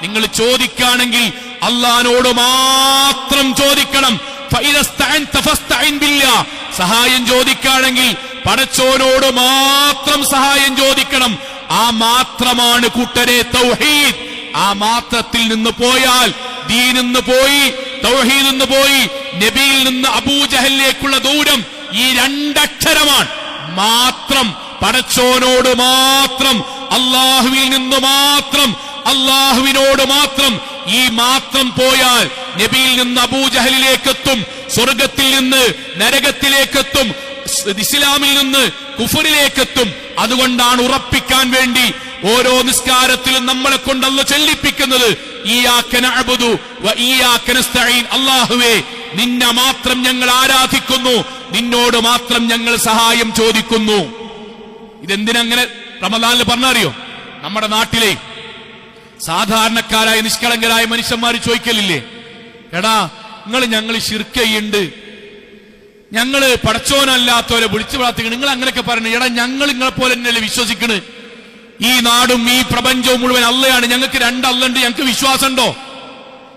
നിങ്ങൾ ചോദിക്കുകയാണെങ്കിൽ അള്ളാഹുവോട് മാത്രം ചോദിക്കണം. ഫഇദാ ഇസ്തഅൻത ഫസ്തഇൻ ബില്ലാ, സഹായം ചോദിക്കുകയാണെങ്കിൽ പടച്ചോനോട് മാത്രം സഹായം ചോദിക്കണം. ആ മാത്രമാണ് കൂട്ടരെ തൗഹീദ്. ആ മാത്രത്തിൽ നിന്ന് പോയാൽ ദീനിൽ നിന്ന് പോയി, തൗഹീദിൽ നിന്ന് പോയി, നബിയിൽ നിന്ന് അബൂജഹലിലേക്കുള്ള ദൂരം ഈ രണ്ടക്ഷരമാണ്. മാത്രം, പടച്ചോനോട് മാത്രം, അള്ളാഹുവിൽ നിന്ന് മാത്രം, അള്ളാഹുവിനോട് മാത്രം. ഈ മാത്രം പോയാൽ നബിയിൽ നിന്ന് അബൂജഹലിലേക്കെത്തും, സ്വർഗത്തിൽ നിന്ന് നരകത്തിലേക്കെത്തും, ഇസ്ലാമിൽ നിന്ന് കുഫറിലേക്കെത്തും. അതുകൊണ്ടാണ് ഉറപ്പിക്കാൻ വേണ്ടി ഓരോ നിസ്കാരത്തിലും നമ്മളെ കൊണ്ട് അല്ലാഹു ചൊല്ലിപ്പിക്കുന്നത്, ഇയ്യാക നഅ്ബുദു വ ഇയ്യാക നസ്തഈൻ, അല്ലാഹുവേ നിന്നെ മാത്രം ഞങ്ങൾ ആരാധിക്കുന്നു, നിന്നോട് മാത്രം ഞങ്ങൾ സഹായം ചോദിക്കുന്നു. ഇതെന്തിനങ്ങനെ റമദാനിൽ പറഞ്ഞറിയോ? നമ്മുടെ നാട്ടിലെ സാധാരണക്കാരായ നിഷ്കളങ്കരായ മനുഷ്യന്മാർ ചോദിക്കലില്ലേ, എടാ ഞങ്ങൾ ശിർക്ക് ചെയ്യുന്നുണ്ട്, ഞങ്ങള് പടച്ചോനല്ലാത്തവരെ വിളിച്ചു പ്രാർത്ഥിക്കണം, നിങ്ങൾ അങ്ങനെയൊക്കെ പറഞ്ഞു. എടാ ഞങ്ങൾ നിങ്ങളെ പോലെ തന്നെയല്ലേ വിശ്വസിക്കണ്? ഈ നാടും ഈ പ്രപഞ്ചവും മുഴുവൻ അള്ളയാണ്, ഞങ്ങൾക്ക് രണ്ട് അള്ളുണ്ട്, ഞങ്ങൾക്ക് വിശ്വാസമുണ്ടോ?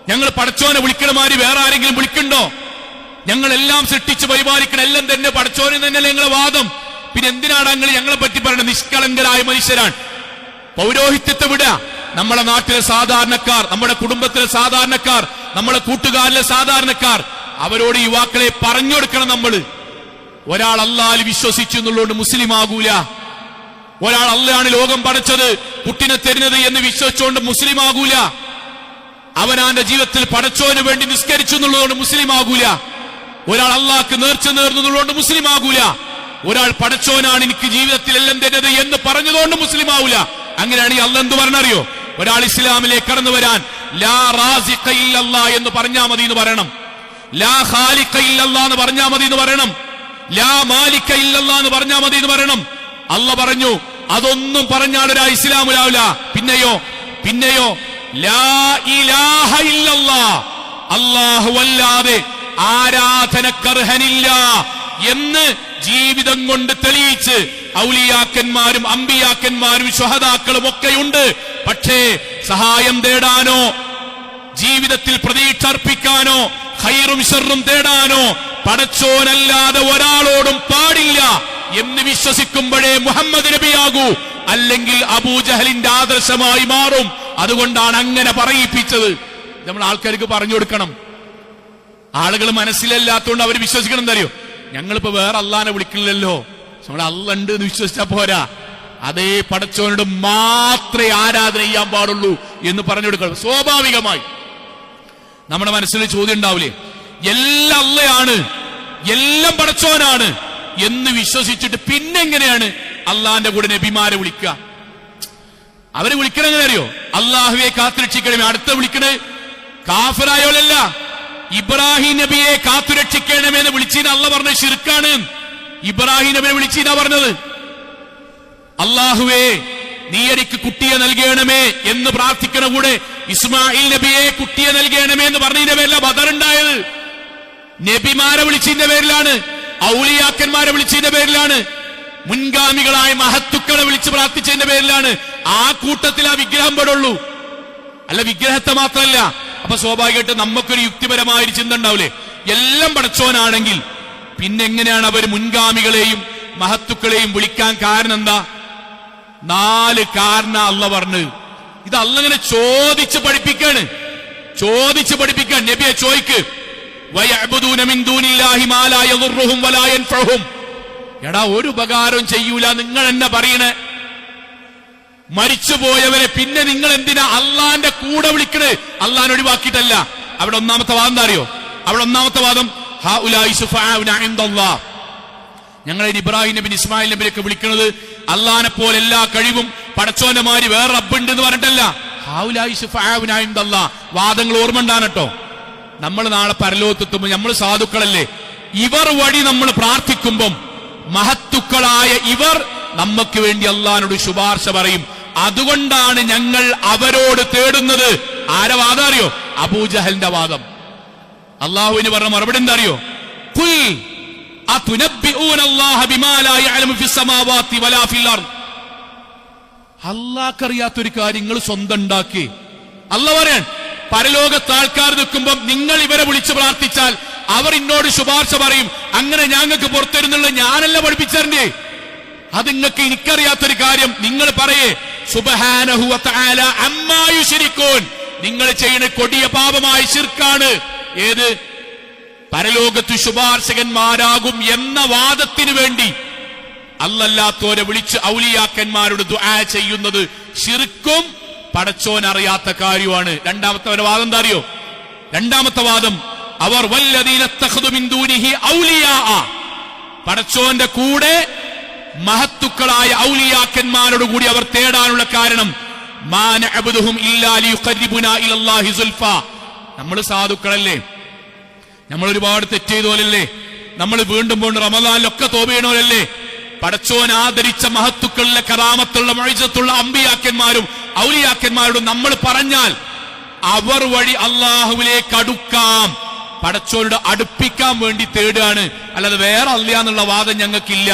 ഞങ്ങൾ പടച്ചോനെ വിളിക്കണമാതിരി വേറെ ആരെങ്കിലും വിളിക്കണ്ടോ? ഞങ്ങളെല്ലാം സൃഷ്ടിച്ച് പരിപാലിക്കണം, എല്ലാം തന്നെ പടച്ചോനെ തന്നെയല്ലേ നിങ്ങളെ വാദം? പിന്നെ എന്തിനാണ് ഞങ്ങളെ പറ്റി പറയുന്നത്? നിഷ്കളങ്കരായ മനുഷ്യരാണ്. പൗരോഹിത്യത്തെ വിടുക. നമ്മളെ നാട്ടിലെ സാധാരണക്കാർ, നമ്മുടെ കുടുംബത്തിലെ സാധാരണക്കാർ, നമ്മളെ കൂട്ടുകാരിലെ സാധാരണക്കാർ, അവരോട് യുവാക്കളെ പറഞ്ഞു കൊടുക്കണം. നമ്മൾ ഒരാൾ അല്ലാഹുവിൽ വിശ്വസിച്ചു എന്നുള്ളതുകൊണ്ട് മുസ്ലിം ആകൂല. ഒരാൾ അല്ലാഹുവാണ് ലോകം പടച്ചത്, കുട്ടിനെ തരുന്നത് എന്ന് വിശ്വസിച്ചുകൊണ്ട് മുസ്ലിം ആകൂല. അവനാന്റെ ജീവിതത്തിൽ പടച്ചോന് വേണ്ടി നിസ്കരിച്ചു എന്നുള്ളതുകൊണ്ട് മുസ്ലിം ആകൂല. ഒരാൾ അല്ലാഹ്ക്ക് നേർച്ച നേർന്നതുകൊണ്ട് മുസ്ലിം ആകൂല. ഒരാൾ പടച്ചോനാണ് എനിക്ക് ജീവിതത്തിൽ എല്ലാം തരുന്നത് എന്ന് പറഞ്ഞതുകൊണ്ട് മുസ്ലിം ആവൂല. അങ്ങനെയാണെങ്കിൽ അല്ലാഹ് എന്ത് പറഞ്ഞറിയോ? ഒരാൾ ഇസ്ലാമിലേക്ക് കടന്നു വരാൻ ലാ റാസിഖ ഇല്ലല്ലാഹ് എന്ന് പറഞ്ഞാൽ മതി എന്ന് പറയണം, ലാ ഖാലിഖ ഇല്ലല്ലാഹ് എന്ന് പറഞ്ഞാൽ മതി എന്ന് പറയണം, ലാ മാലിക ഇല്ലല്ലാഹ് എന്ന് പറഞ്ഞാൽ മതി എന്ന് പറയണം. അല്ലാഹ് പറഞ്ഞു അതൊന്നും പറഞ്ഞാൽ ഒരാൾ ഇസ്ലാമിലാവില്ല. പിന്നെയോ ലാ ഇലാഹ ഇല്ലല്ലാഹ്, അല്ലാഹു അല്ലാതെ ആരാധനക്കർഹനില്ല എന്ന് ജീവിതം കൊണ്ട് തെളിയിച്ച് ഔലിയാക്കന്മാരും അമ്പിയാക്കന്മാരും ശുഹദാക്കളും ഒക്കെയുണ്ട്. പക്ഷേ സഹായം തേടാനോ ജീവിതത്തിൽ പ്രതീക്ഷ അർപ്പിക്കാനോ ഖൈറും ശർറും തേടാനോ പടച്ചോനല്ലാതെ ഒരാളോടും പാടില്ല എന്ന് വിശ്വസിക്കുമ്പോഴേ മുഹമ്മദ് നബിയാകൂ, അല്ലെങ്കിൽ അബൂജഹലിന്റെ ആദർശമായി മാറും. അതുകൊണ്ടാണ് അങ്ങനെ പറയിപ്പിച്ചത്. നമ്മൾ ആൾക്കാർക്ക് പറഞ്ഞു കൊടുക്കണം. ആളുകൾ മനസ്സിലല്ലാത്തതുകൊണ്ട് അവർ വിശ്വസിക്കണം. എന്തറിയോ? ഞങ്ങളിപ്പോ വേറെ അള്ളാനെ വിളിക്കണില്ലല്ലോ, നമ്മൾ അള്ളാഹ് ഉണ്ട് എന്ന് വിശ്വസിച്ചാ പോരാ, അതേ പടച്ചോനോട് മാത്രമേ ആരാധന ചെയ്യാൻ പാടുള്ളൂ എന്ന് പറഞ്ഞു കൊടുക്കണം. സ്വാഭാവികമായി നമ്മുടെ മനസ്സിൽ ചോദ്യം ഉണ്ടാവില്ലേ, എല്ലാം അള്ളയാണ്, എല്ലാം പടച്ചോനാണ് എന്ന് വിശ്വസിച്ചിട്ട് പിന്നെങ്ങനെയാണ് അള്ളാന്റെ കൂടെ നബിമാരെ വിളിക്കുക? അവരെ വിളിക്കണ എങ്ങനെ അറിയോ? അള്ളാഹുവെ കാത്തുരക്ഷിക്കണമേ. അടുത്ത വിളിക്കണേ കാഫിറായോലല്ല, ഇബ്രാഹിം നബിയെ കാത്തുരക്ഷിക്കണമെന്ന് വിളിച്ചീന അള്ളാഹ് പറഞ്ഞ ശിർക്കാണ്. ഇബ്രാഹിം നബിയെ വിളിച്ചീന പറഞ്ഞത് അള്ളാഹുവേ നീ എനിക്ക് കുട്ടിയെ നൽകണമേ എന്ന് പ്രാർത്ഥിക്കണ കൂടെ ഇസ്മായിൽ നബിയെ കുട്ടിയെ നൽകണമേ എന്ന് പറഞ്ഞതിന്റെ പേരില ബദറുണ്ടായത്. നബിമാരെ വിളിച്ചതിന്റെ പേരിലാണ്, ഔലിയാക്കന്മാരെ വിളിച്ചതിന്റെ പേരിലാണ്, മുൻഗാമികളായ മഹത്തുക്കളെ വിളിച്ച് പ്രാർത്ഥിച്ചതിന്റെ പേരിലാണ്. ആ കൂട്ടത്തിൽ ആ വിഗ്രഹം പെടുള്ളൂ, അല്ല വിഗ്രഹത്തെ മാത്രമല്ല. അപ്പൊ സ്വാഭാവികമായിട്ട് നമുക്കൊരു യുക്തിപരമായ ഒരു ചിന്ത ഉണ്ടാവില്ലേ, എല്ലാം പടച്ചോനാണെങ്കിൽ പിന്നെ എങ്ങനെയാണ് അവർ മുൻഗാമികളെയും മഹത്തുക്കളെയും വിളിക്കാൻ? കാരണം എന്താ? 4 കാരണം അള്ളാഹ് പറഞ്ഞു. ഇത് അള്ളാഹ് ഇങ്ങനെ ചോദിച്ച് പഠിപ്പിക്കാണ്, ചോദിച്ച് പഠിപ്പിക്കാൻ. നബിയെ ചോദിക്ക്, വയഅ്ബുദൂന മിൻ ദൂനില്ലാഹി മാ ലാ യദുർറുഹും വലാ യൻഫഉഹും. എടാ ഒരു ഉപകാരം ചെയ്യൂല, നിങ്ങൾ എന്നെ പറയണേ, മരിച്ചുപോയവരെ പിന്നെ നിങ്ങൾ എന്തിനാ അള്ളാന്റെ കൂടെ വിളിക്കണേ? അള്ളാനെ ഒഴിവാക്കിയിട്ടല്ല. അവിടെ ഒന്നാമത്തെ വാദം എന്താ അറിയോ? അവിടെ ഒന്നാമത്തെ വാദം ഹൗലാഇ ശുഫാഉന ഇൻദല്ലാഹ്, ഞങ്ങളെ ഇബ്രാഹിം നബി ഇസ്മായിൽ നബിയൊക്കെ വിളിക്കുന്നത് അള്ളാനെ പോലെ എല്ലാ കഴിവും പടച്ചോന്റെ മാതിരി വേറെ റബ്ബുണ്ട് എന്ന് പറഞ്ഞിട്ടല്ല. വാദങ്ങൾ ഓർമ്മ ഉണ്ടാകട്ടോ. നമ്മൾ നാളെ പരലോകത്തെത്തുമ്പോൾ നമ്മൾ സാധുക്കളല്ലേ, ഇവർ വഴി നമ്മൾ പ്രാർത്ഥിക്കുമ്പം മഹത്തുക്കളായ ഇവർ നമുക്ക് വേണ്ടി അള്ളാഹിനോട് ശുപാർശ പറയും. അതുകൊണ്ടാണ് ഞങ്ങൾ അവരോട് തേടുന്നത്. ആരെ വാദം അറിയോ? അബൂജഹലിന്റെ വാദം. അള്ളാഹുവിന് പറഞ്ഞ മറുപടി എന്താ അറിയോ? ഖുൽ അതുനബ്ബിഊന അല്ലാഹ ബിമാ ലാ യഅലമു ഫിസ് സമാവാതി വലാ ഫിൽ അർദ്. അല്ലാഹ്ക്കറിയാത്തൊരു കാര്യം നിങ്ങൾ സ്വന്തം ഉണ്ടാക്കി. അല്ലാഹ് പറയാൻ പരലോകത്ത് ആൾക്കാർ നിൽക്കുമ്പോൾ നിങ്ങൾ ഇവരെ വിളിച്ച് പ്രാർത്ഥിച്ചാൽ അവർ ഇന്നോട് ശുപാർശ പറയും. അങ്ങനെ ഞങ്ങൾക്ക് പുറത്തരുന്നുള്ള ഞാനല്ല പഠിപ്പിച്ചേ. അത് നിങ്ങൾക്ക് എനിക്കറിയാത്തൊരു കാര്യം നിങ്ങൾ പറയേ. സുബ്ഹാനഹു വ തആല അമ്മാ യുശ്രികൂൻ. നിങ്ങൾ ചെയ്യുന്ന കൊടിയ പാപമായ ശിർക്കാണ്. ഏത്? പരലോകത്ത് ശുപാർശകന്മാരാകും എന്ന വാദത്തിന് വേണ്ടി അല്ലല്ലാത്തോരെ വിളിച്ച് ഔലിയാക്കന്മാരോട് ദുആ ചെയ്യുന്നത് ശിർക്കും പടച്ചോൻ അറിയാത്ത കാര്യമാണ്. രണ്ടാമത്തെ വാദം എന്താ അറിയോ? രണ്ടാമത്തെ വാദം അവർ വല്ലദീന തഖദു മിൻ ദൂനിഹി ഔലിയാ, പടച്ചോന്റെ കൂടെ മഹത്തുക്കളായ ഔലിയാക്കന്മാരോട് കൂടി അവർ തേടാനുള്ള കാരണം മാ നഅബ്ദുഹും ഇല്ലാ ലിയുഖർരിബുനാ ഇലല്ലാഹി സുൽഫ. നമ്മൾ സാധുക്കളല്ലേ, നമ്മൾ ഒരുപാട് തെറ്റ് ചെയ്തോലല്ലേ, നമ്മൾ വീണ്ടും വീണ്ടും റമദാനിലൊക്കെ തൗബ ചെയ്യണോലല്ലേ. പടച്ചോൻ ആദരിച്ച മഹത്തുക്കളിലെ കറാമത്തുള്ള മുഅ്ജിസത്തുള്ള അമ്പിയാക്കന്മാരും ഔലിയാക്കന്മാരോടും നമ്മൾ പറഞ്ഞാൽ അവർ വഴി അള്ളാഹുവിലേക്ക് അടുക്കാം, പടച്ചോനോട് അടുപ്പിക്കാൻ വേണ്ടി തേടുകയാണ്. അല്ലാതെ വേറെ അല്ലാന്നുള്ള വാദം ഞങ്ങൾക്കില്ല.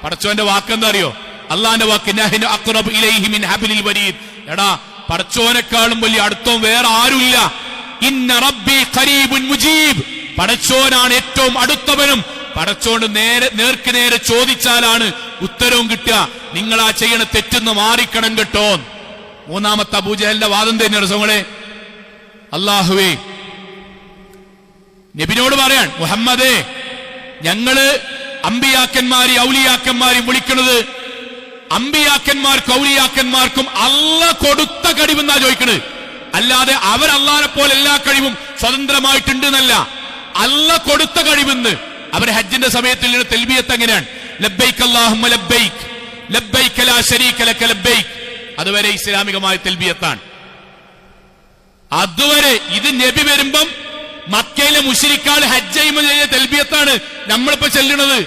പടച്ചോന്റെ വാക്ക് എന്താ അറിയോ? അള്ളാന്റെ വാക്ക് നഹ്നു അഖ്റബു ഇലൈഹി മിൻ ഹബ്ലിൽ വരീദ്. എടാ, പടച്ചോനെക്കാളും വലിയ അടുത്തവും വേറെ ആരുമില്ല. ഇന്ന റബ്ബി ഖരീബുൻ മുജീബ്. പടച്ചോനാണ് ഏറ്റവും അടുത്തവനും. പടച്ചോണ്ട് നേർക്ക് നേരെ ചോദിച്ചാലാണ് ഉത്തരവും കിട്ടുക. നിങ്ങൾ ആ ചെയ്യണ തെറ്റെന്ന് മാറിക്കണം കേട്ടോ. മൂന്നാമത്തെ അബൂജഹലിന്റെ വാദം തന്നെയാണ് സോങ്ങളെ. അല്ലാഹുവേ, നബിനോട് പറയാൻ, മുഹമ്മദേ, ഞങ്ങള് അമ്പിയാക്കന്മാരെയും ഔലിയാക്കന്മാരെയും വിളിക്കുന്നത് അമ്പിയാക്കന്മാർക്കും ഔലിയാക്കന്മാർക്കും അള്ളാഹ് കൊടുത്ത കഴിവെന്നാ ചോദിക്കണത്. അല്ലാതെ അവർ അള്ളാഹിനെ പോലെ എല്ലാ കഴിവും സ്വതന്ത്രമായിട്ടുണ്ട് എന്നല്ല, അള്ളാഹ് കൊടുത്ത കഴിവെന്ന്. അവർ ഹജ്ജിന്റെ സമയത്തിൽ തൽബിയത്ത് എങ്ങനെയാണ്? ലബ്ബൈക് അല്ലാഹുമ്മ ലബ്ബൈക് ലബ്ബൈക് ലാ ശരീക ലക ലബ്ബൈക്. അതുവരെ ഇസ്ലാമികമായ തൽബിയത്താണ്. അതുവരെ ഇത് നബി വരുമ്പം മക്കയിലെ മുശ്രിക്കുകൾ ഹജ്ജ് ചെയ്യുമ്പോൾ ചെയ്ത തൽബിയത്താണ് നമ്മളിപ്പോ ചെല്ലുന്നത്.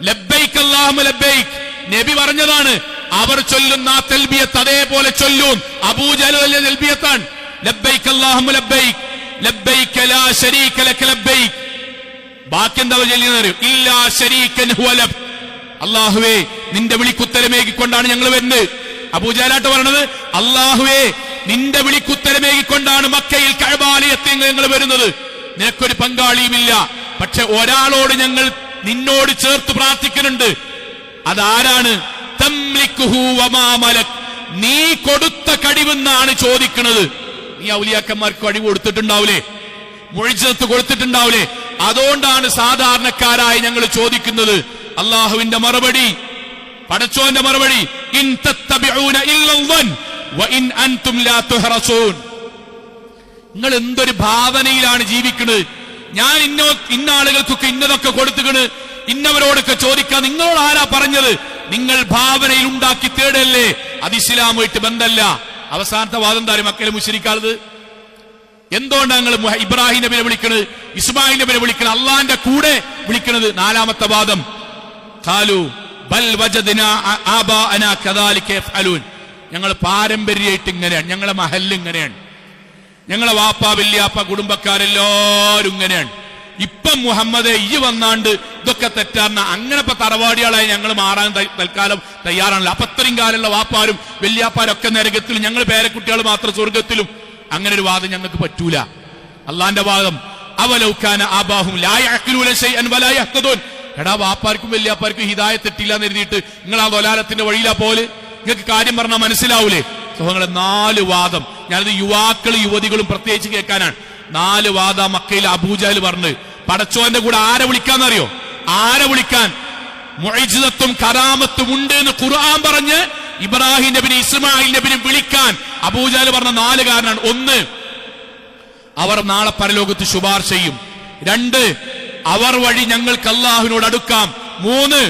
ലബ്ബൈക് അല്ലാഹുമ്മ ലബ്ബൈക് നബി പറഞ്ഞതാണ്. അവർ ചൊല്ലുന്ന ആ തൽബിയത്ത് അതേപോലെ ചൊല്ലും. അബൂജഹൽ വലിയ തൽബിയത്താണ്. ലബ്ബൈക് അല്ലാഹുമ്മ ലബ്ബൈക് ലബ്ബൈക് ലാ ശരീക ലക ലബ്ബൈക്. ബാക്കി എന്താ ചൊല്ലുന്നത്? ഇല്ലാ ശരീകൻ ഹുവ ലക്. അല്ലാഹുവേ, നിന്റെ വിളിക്കുത്തരമേകിക്കൊണ്ടാണ് ഞങ്ങൾ വരുന്നത്. അബൂജഹലാട്ട് പറഞ്ഞത്, അല്ലാഹുവേ, നിന്റെ വിളിക്കുത്തരമേകിക്കൊണ്ടാണ് മക്കയിൽ കഅബാലയത്തിൽ ഞങ്ങൾ വരുന്നത്. നിനക്കൊരു പങ്കാളിയുമില്ല. പക്ഷെ ഒരാളോട് ഞങ്ങൾ നിന്നോട് ചേർത്ത് പ്രാർത്ഥിക്കുന്നുണ്ട്. അതാരാണ്? തംലിക്കുഹു വമാ മലക്. നീ കൊടുത്ത കഴിവെന്നാണ് ചോദിക്കുന്നത്. നീ ഔലിയാക്കന്മാർക്ക് കഴിവ് കൊടുത്തിട്ടുണ്ടാവൂലേ, മുഅ്ജിസത്ത് കൊടുത്തിട്ടുണ്ടാവൂലേ. അതുകൊണ്ടാണ് സാധാരണക്കാരായി ഞങ്ങൾ ചോദിക്കുന്നത്. അള്ളാഹുവിന്റെ മറുപടി, പടച്ചോന്റെ മറുപടി, ഇൻ തത്തബിഊന ഇല്ലൽ വ ഇൻ അൻതും ലാ തുഹറസൂൻ. നിങ്ങൾ എന്തൊരു ഭാവനയിലാണ് ജീവിക്കുന്നത്. ഞാൻ ഇന്ന ആളുകൾക്കൊക്കെ ഇന്നതൊക്കെ കൊടുത്തുകണ്, ഇന്നവരോടൊക്കെ ചോദിക്കാൻ നിങ്ങളോട് ആരാ പറഞ്ഞത്? നിങ്ങൾ ഭാവനയിൽ ഉണ്ടാക്കി തേടല്ലേ. അത് ഇസ്ലാമായിട്ട് ബന്ധമല്ല. അവസാനത്തെ വാദം എന്താ? മക്കളെ മുശ്രിക്കാളത് എന്തുകൊണ്ടാണ് നിങ്ങൾ ഇബ്രാഹിം നബിയെ വിളിക്കണത്, ഇസ്മായിൽ നബിയെ വിളിക്കണത്, അള്ളാന്റെ കൂടെ വിളിക്കണത്? നാലാമത്തെ വാദം, ഖാലു ബൽ വജദ്നാ ആബാഅനാ കദാലിക യഫ്അലൂൻ. ഞങ്ങൾ പാരമ്പര്യമായിട്ട് ഇങ്ങനെയാണ്, ഞങ്ങളെ മഹല്ല് ഇങ്ങനെയാണ്, ഞങ്ങളെ വാപ്പ വല്യാപ്പ കുടുംബക്കാരെല്ലാരും ഇങ്ങനെയാണ്. ഇപ്പം മുഹമ്മദേ ഈ വന്നാണ്ട് ഇതൊക്കെ തെറ്റാറിന അങ്ങനെ ഇപ്പൊ തറവാടികളായി ഞങ്ങൾ മാറാൻ തൽക്കാലം തയ്യാറാണല്ലോ. അപ്പൊ അത്രയും കാലമുള്ള വാപ്പാരും വല്യാപ്പാരൊക്കെ നരകത്തിലും ഞങ്ങൾ പേരക്കുട്ടികൾ മാത്രം സ്വർഗത്തിലും. അങ്ങനെ ഒരു വാദം ഞങ്ങൾക്ക് പറ്റൂല. അള്ളാന്റെ വാദം, അവലൗകാന ആബാഹും ലാ യഅഖിലൂന ശൈഅൻ വലാ യഹ്തദൂൻ. എടാ, വാപ്പാർക്കും വല്യാപ്പാർക്കും ഹിദായത്ത് എത്തില്ല എന്ന് എഴുതിയിട്ട് നിങ്ങൾ ആ ദലാലത്തിന്റെ വഴിയിലാ പോലെ. നിങ്ങൾക്ക് കാര്യം പറഞ്ഞാൽ മനസ്സിലാവൂലേ? സുഹൃത്തുക്കളെ, 4 വാദം. ഞാനിത് യുവാക്കളും യുവതികളും പ്രത്യേകിച്ച് കേൾക്കാനാണ്. 4 വാദം മക്കയിൽ അബൂജഹൽ പറഞ്ഞ്. പടച്ചോന്റെ കൂടെ ആരെ വിളിക്കാന്നറിയോ? ആരെ വിളിക്കാൻ? മുഅ്ജിസത്തും കറാമത്തും ഉണ്ട് എന്ന് ഖുർആൻ പറഞ്ഞ് ഇബ്രാഹിം നബിനെ ഇസ്മായിൽ നബിനെ വിളിക്കാൻ അബൂജഹൽ പറഞ്ഞ 4 കാരണമാണ്. 1, അവർ നാളെ പരലോകത്ത് ശുപാർശ ചെയ്യും. 2, അവർ വഴി ഞങ്ങൾക്ക് അല്ലാഹുവിനോട് അടുക്കാം. 3,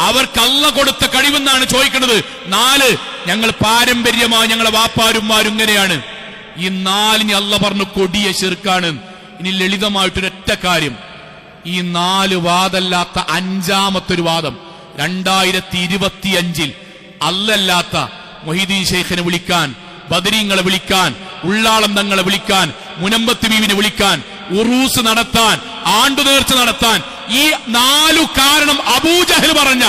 അവർക്ക് അള്ള കൊടുത്ത കഴിവെന്നാണ് ചോദിക്കുന്നത്. 4 ഞങ്ങൾ പാരമ്പര്യമായി ഞങ്ങളെ വാപ്പാരുമാരും ഇങ്ങനെയാണ്. ഈ 4 അള്ള പറഞ്ഞു കൊടിയ ശിർക്കാണ്. ഇനി ലളിതമായിട്ടൊരൊറ്റ കാര്യം, ഈ 4 വാദമല്ലാത്ത 5-മത്തൊരു വാദം 2025 അല്ലല്ലാത്ത മൊഹീദ്ദീൻ ശൈഖിനെ വിളിക്കാൻ, ബദരീങ്ങളെ വിളിക്കാൻ, ഉള്ളാളം തങ്ങളെ വിളിക്കാൻ, മുനമ്പത്ത് ബീവിനെ വിളിക്കാൻ, ഉറൂസ് നടത്താൻ, ആണ്ടുനേർച്ച നടത്താൻ, ഈ 4 കാരണം അബൂജഹൽ പറഞ്ഞ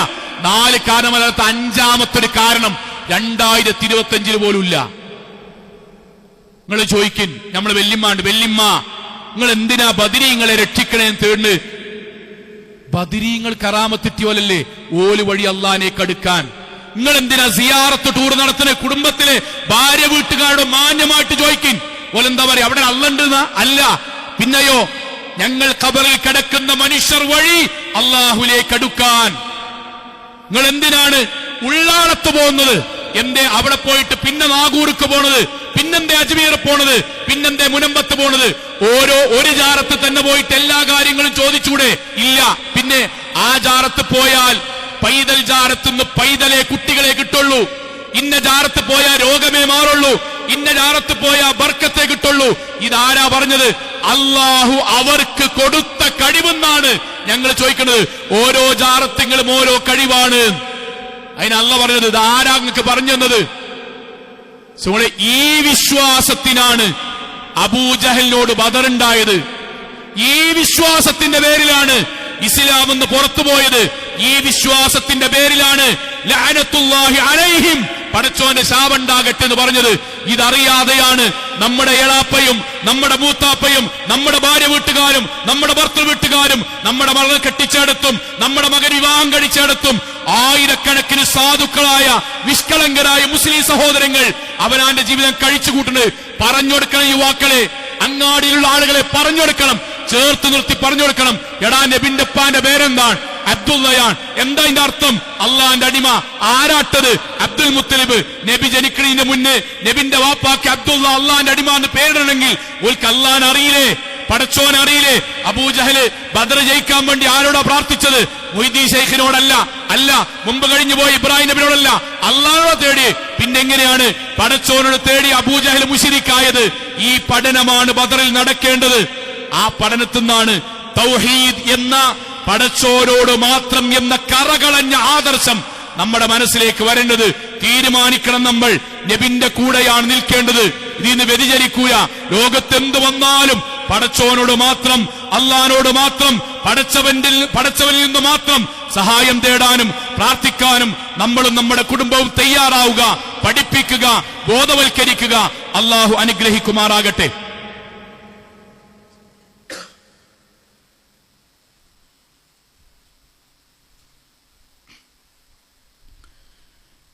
4 കാരണമല്ലാത്ത 5-മത്തൊരു കാരണം 2025 പോലും ഇല്ല. നിങ്ങൾ ചോദിക്കും, നമ്മൾ വെല്ലിമ്മ നിങ്ങൾ എന്തിനാ ബദരീങ്ങളെ രക്ഷിക്കണേന്ന് തേടുന്നത്? ബദരീങ്ങൾ കറാമത്തെറ്റിയോലല്ലേ ഓല് വഴി അള്ളാഹിനെ കടുക്കാൻ. നിങ്ങൾ എന്തിനാ സിയാറത്ത് ടൂർ നടത്തുന്ന? കുടുംബത്തിലെ ഭാര്യ വീട്ടുകാരോട് മാന്യമായിട്ട് ചോദിക്കും, ഓലെന്താ പറയാ, അവിടെ അള്ളണ്ടെന്ന അല്ല. പിന്നെയോ, ഞങ്ങൾ ഖബറിൽ കിടക്കുന്ന മനുഷ്യർ വഴി അള്ളാഹുലേക്ക് അടുക്കാൻ. നിങ്ങൾ എന്തിനാണ് ഉള്ളാളത്ത് പോകുന്നത്? എന്തേ അവിടെ പോയിട്ട് പിന്നെ നാഗൂർക്ക് പോണത്? പിന്നെന്തേ അജ്മീർ പോണത്? പിന്നെന്തേ മുനമ്പത്ത് പോണത്? ഒരു ജാറത്ത് തന്നെ പോയിട്ട് എല്ലാ കാര്യങ്ങളും ചോദിച്ചൂടെ? ഇല്ല. പിന്നെ ആ ജാറത്ത് പോയാൽ പൈതൽ ജാറത്തുനിന്ന് പൈതലെ കുട്ടികളെ കിട്ടുള്ളൂ. ഇന്ന ജാറത്ത് പോയാൽ രോഗമേ മാറുള്ളൂ. ഇന്ന ജാറത്ത് പോയാൽ ബർക്കത്തെ കിട്ടുള്ളൂ. ഇതാരാ പറഞ്ഞത്? അള്ളാഹു അവർക്ക് കൊടുത്ത കഴിവെന്നാണ് ഞങ്ങൾ ചോദിക്കുന്നത്. ഓരോ ജാറത്തിങ്ങളും ഓരോ കഴിവാണ്. അതിന് അള്ളാഹ് പറഞ്ഞത് ഇതാരാ നിങ്ങൾക്ക് പറഞ്ഞു തന്നത്? ഈ വിശ്വാസത്തിനാണ് അബൂജഹലിനോട് ബദറുണ്ടായത്. ഈ വിശ്വാസത്തിന്റെ പേരിലാണ് ഇസ്ലാം എന്ന് പുറത്തുപോയത്. ഈ വിശ്വാസത്തിന്റെ പേരിലാണ് ലഅനത്തുല്ലാഹി അലൈഹിം, പടച്ചോന്റെ ശാപമുണ്ടാകട്ടെ എന്ന് പറഞ്ഞത്. ഇതറിയാതെയാണ് നമ്മുടെ എളാപ്പയും നമ്മുടെ മൂത്താപ്പയും നമ്മുടെ ഭാര്യ വീട്ടുകാരും നമ്മുടെ ഭർത്തൃ വീട്ടുകാരും നമ്മുടെ മകൾ കെട്ടിച്ചെടുത്തും നമ്മുടെ മകൻ വിവാഹം കഴിച്ചെടുത്തും ആയിരക്കണക്കിന് സാധുക്കളായ നിഷ്കളങ്കരായ മുസ്ലിം സഹോദരങ്ങൾ അവനാന്റെ ജീവിതം കഴിച്ചുകൂട്ടുന്നത്. പറഞ്ഞുകൊടുക്കണം യുവാക്കളെ, അങ്ങാടിയിലുള്ള ആളുകളെ പറഞ്ഞുകൊടുക്കണം, ചേർത്ത് നിർത്തി പറഞ്ഞുകൊടുക്കണം. എടാ, നബിന്റെ ഉപ്പാന്റെ പേരെന്താണ്? അബ്ദുള്ളയാണ്. എന്താ ഇതിന്റെ അർത്ഥം? അള്ളാന്റെ അടിമ. ആരാട്ടത്? അബ്ദുൽ മുത്തലിബ്. നബി ജനിക്കുന്നതിന് മുന്നേ നബിന്റെ വാപ്പാക്ക് അബ്ദുള്ള അള്ളാന്റെ അടിമ എന്ന് പേരിടണമെങ്കിൽ ഓൽക്ക് അള്ളാൻ അറിയില്ലേ? പടച്ചോൻ അറിയില്ലേ? അബൂജഹല് ബദർ ജയിക്കാൻ വേണ്ടി ആരോടാ പ്രാർത്ഥിച്ചത്? മൊയ്തീൻ ശൈഖിനോടല്ല. അല്ല, മുമ്പ് കഴിഞ്ഞു പോയി ഇബ്രാഹിം നബിയോടല്ല, അള്ളാഹോട് തേടി. പിന്നെ എങ്ങനെയാണ് പടച്ചോനോട് തേടി അബൂജഹൽ മുശ്രിക്കായത്? ഈ പഠനമാണ് ബദറിൽ നടക്കേണ്ടത്. ആ പഠനത്തിൽ നിന്നാണ് തൗഹീദ് എന്ന പടച്ചോനോട് മാത്രം എന്ന കറകളഞ്ഞ ആദർശം നമ്മുടെ മനസ്സിലേക്ക് വരേണ്ടത്. തീരുമാനിക്കണം, നമ്മൾ നബിന്റെ കൂടെയാണ് നിൽക്കേണ്ടത്. ഇതിന്ന് വ്യതിചലിക്കൂല. ലോകത്തെന്ത് വന്നാലും പടച്ചോനോട് മാത്രം, അള്ളാനോട് മാത്രം, പടച്ചവനിൽ നിന്ന് മാത്രം സഹായം തേടാനും പ്രാർത്ഥിക്കാനും നമ്മളും നമ്മുടെ കുടുംബവും തയ്യാറാവുക, പഠിപ്പിക്കുക, ബോധവൽക്കരിക്കുക. അള്ളാഹു അനുഗ്രഹിക്കുമാറാകട്ടെ.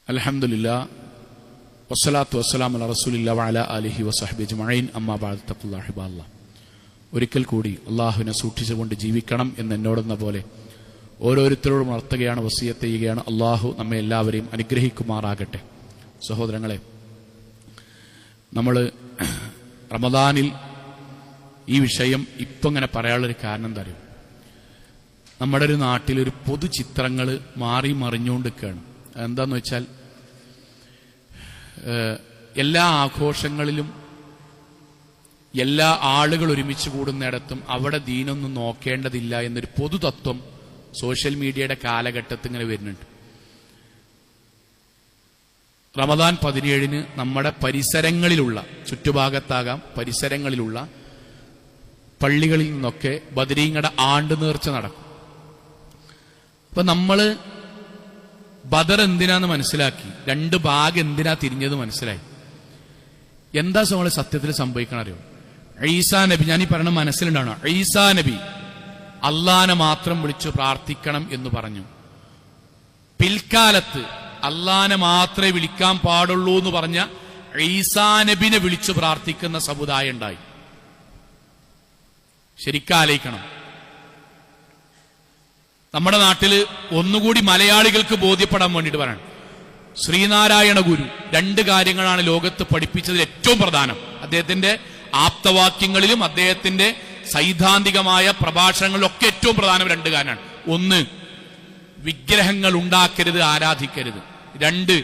അൽഹംദുലില്ലാഹ് വസ്സലാത്തു വസ്സലാമു അലാ റസൂലില്ലാഹി വഅലാ ആലിഹി വസഹ്ബിഹി അജ്മഈൻ. അമ്മാ ബഅദ്. തഖ്വല്ലാഹി ഇബാദല്ലാഹ്. ഒരിക്കൽ കൂടി അള്ളാഹുവിനെ സൂക്ഷിച്ചുകൊണ്ട് ജീവിക്കണം എന്ന് എന്നോടെന്ന പോലെ ഓരോരുത്തരോടും ഉണർത്തുകയാണ്, വസിയത്ത് ചെയ്യുകയാണ്. അള്ളാഹു നമ്മെ എല്ലാവരെയും അനുഗ്രഹിക്കുമാറാകട്ടെ. സഹോദരങ്ങളെ, നമ്മൾ റമദാനിൽ ഈ വിഷയം ഇപ്പം ഇങ്ങനെ പറയാനുള്ളൊരു കാരണം എന്താ അറിയോ? നമ്മുടെ ഒരു നാട്ടിലൊരു പൊതുചിത്രങ്ങൾ മാറി മറിഞ്ഞുകൊണ്ടിരിക്കുകയാണ്. എന്താന്ന് വെച്ചാൽ, എല്ലാ ആഘോഷങ്ങളിലും എല്ലാ ആളുകൾ ഒരുമിച്ച് കൂടുന്നിടത്തും അവിടെ ദീനൊന്നും നോക്കേണ്ടതില്ല എന്നൊരു പൊതുതത്വം സോഷ്യൽ മീഡിയയുടെ കാലഘട്ടത്തിൽ ഇങ്ങനെ വരുന്നുണ്ട്. റമദാൻ 17 നമ്മുടെ പരിസരങ്ങളിലുള്ള, ചുറ്റുഭാഗത്താകാം പരിസരങ്ങളിലുള്ള പള്ളികളിൽ നിന്നൊക്കെ ബദരീങ്ങളുടെ ആണ്ട് നേർച്ച നടക്കും. അപ്പൊ നമ്മള് ബദർ എന്തിനാന്ന് മനസ്സിലാക്കി, 2 ഭാഗം എന്തിനാ തിരിഞ്ഞത് മനസ്സിലായി. എന്താ നമ്മള് സത്യത്തിൽ സംഭവിക്കണം അറിയോ? ഈസാ നബി, ഞാനീ പറയണ മനസ്സിലുണ്ടാവണം, ഈസാ നബി അള്ളാനെ മാത്രം വിളിച്ചു പ്രാർത്ഥിക്കണം എന്ന് പറഞ്ഞു. പിൽക്കാലത്ത് അള്ളാനെ മാത്രമേ വിളിക്കാൻ പാടുള്ളൂ എന്ന് പറഞ്ഞ ഈസാ നബിനെ വിളിച്ചു പ്രാർത്ഥിക്കുന്ന സമുദായം ഉണ്ടായി. ശരിക്കാലോചിക്കണം. നമ്മുടെ നാട്ടില് ഒന്നുകൂടി മലയാളികൾക്ക് ബോധ്യപ്പെടാൻ വേണ്ടിയിട്ട് പറയണം, ശ്രീനാരായണ ഗുരു 2 കാര്യങ്ങളാണ് ലോകത്ത് പഠിപ്പിച്ചതിൽ ഏറ്റവും പ്രധാനം. അദ്ദേഹത്തിന്റെ ആപ്തവാക്യങ്ങളിലും അദ്ദേഹത്തിന്റെ സൈദ്ധാന്തികമായ പ്രഭാഷണങ്ങളിലൊക്കെ ഏറ്റവും പ്രധാനം 2 കാര്യമാണ്. ഒന്ന്, വിഗ്രഹങ്ങൾ ഉണ്ടാക്കരുത്, ആരാധിക്കരുത്. 2,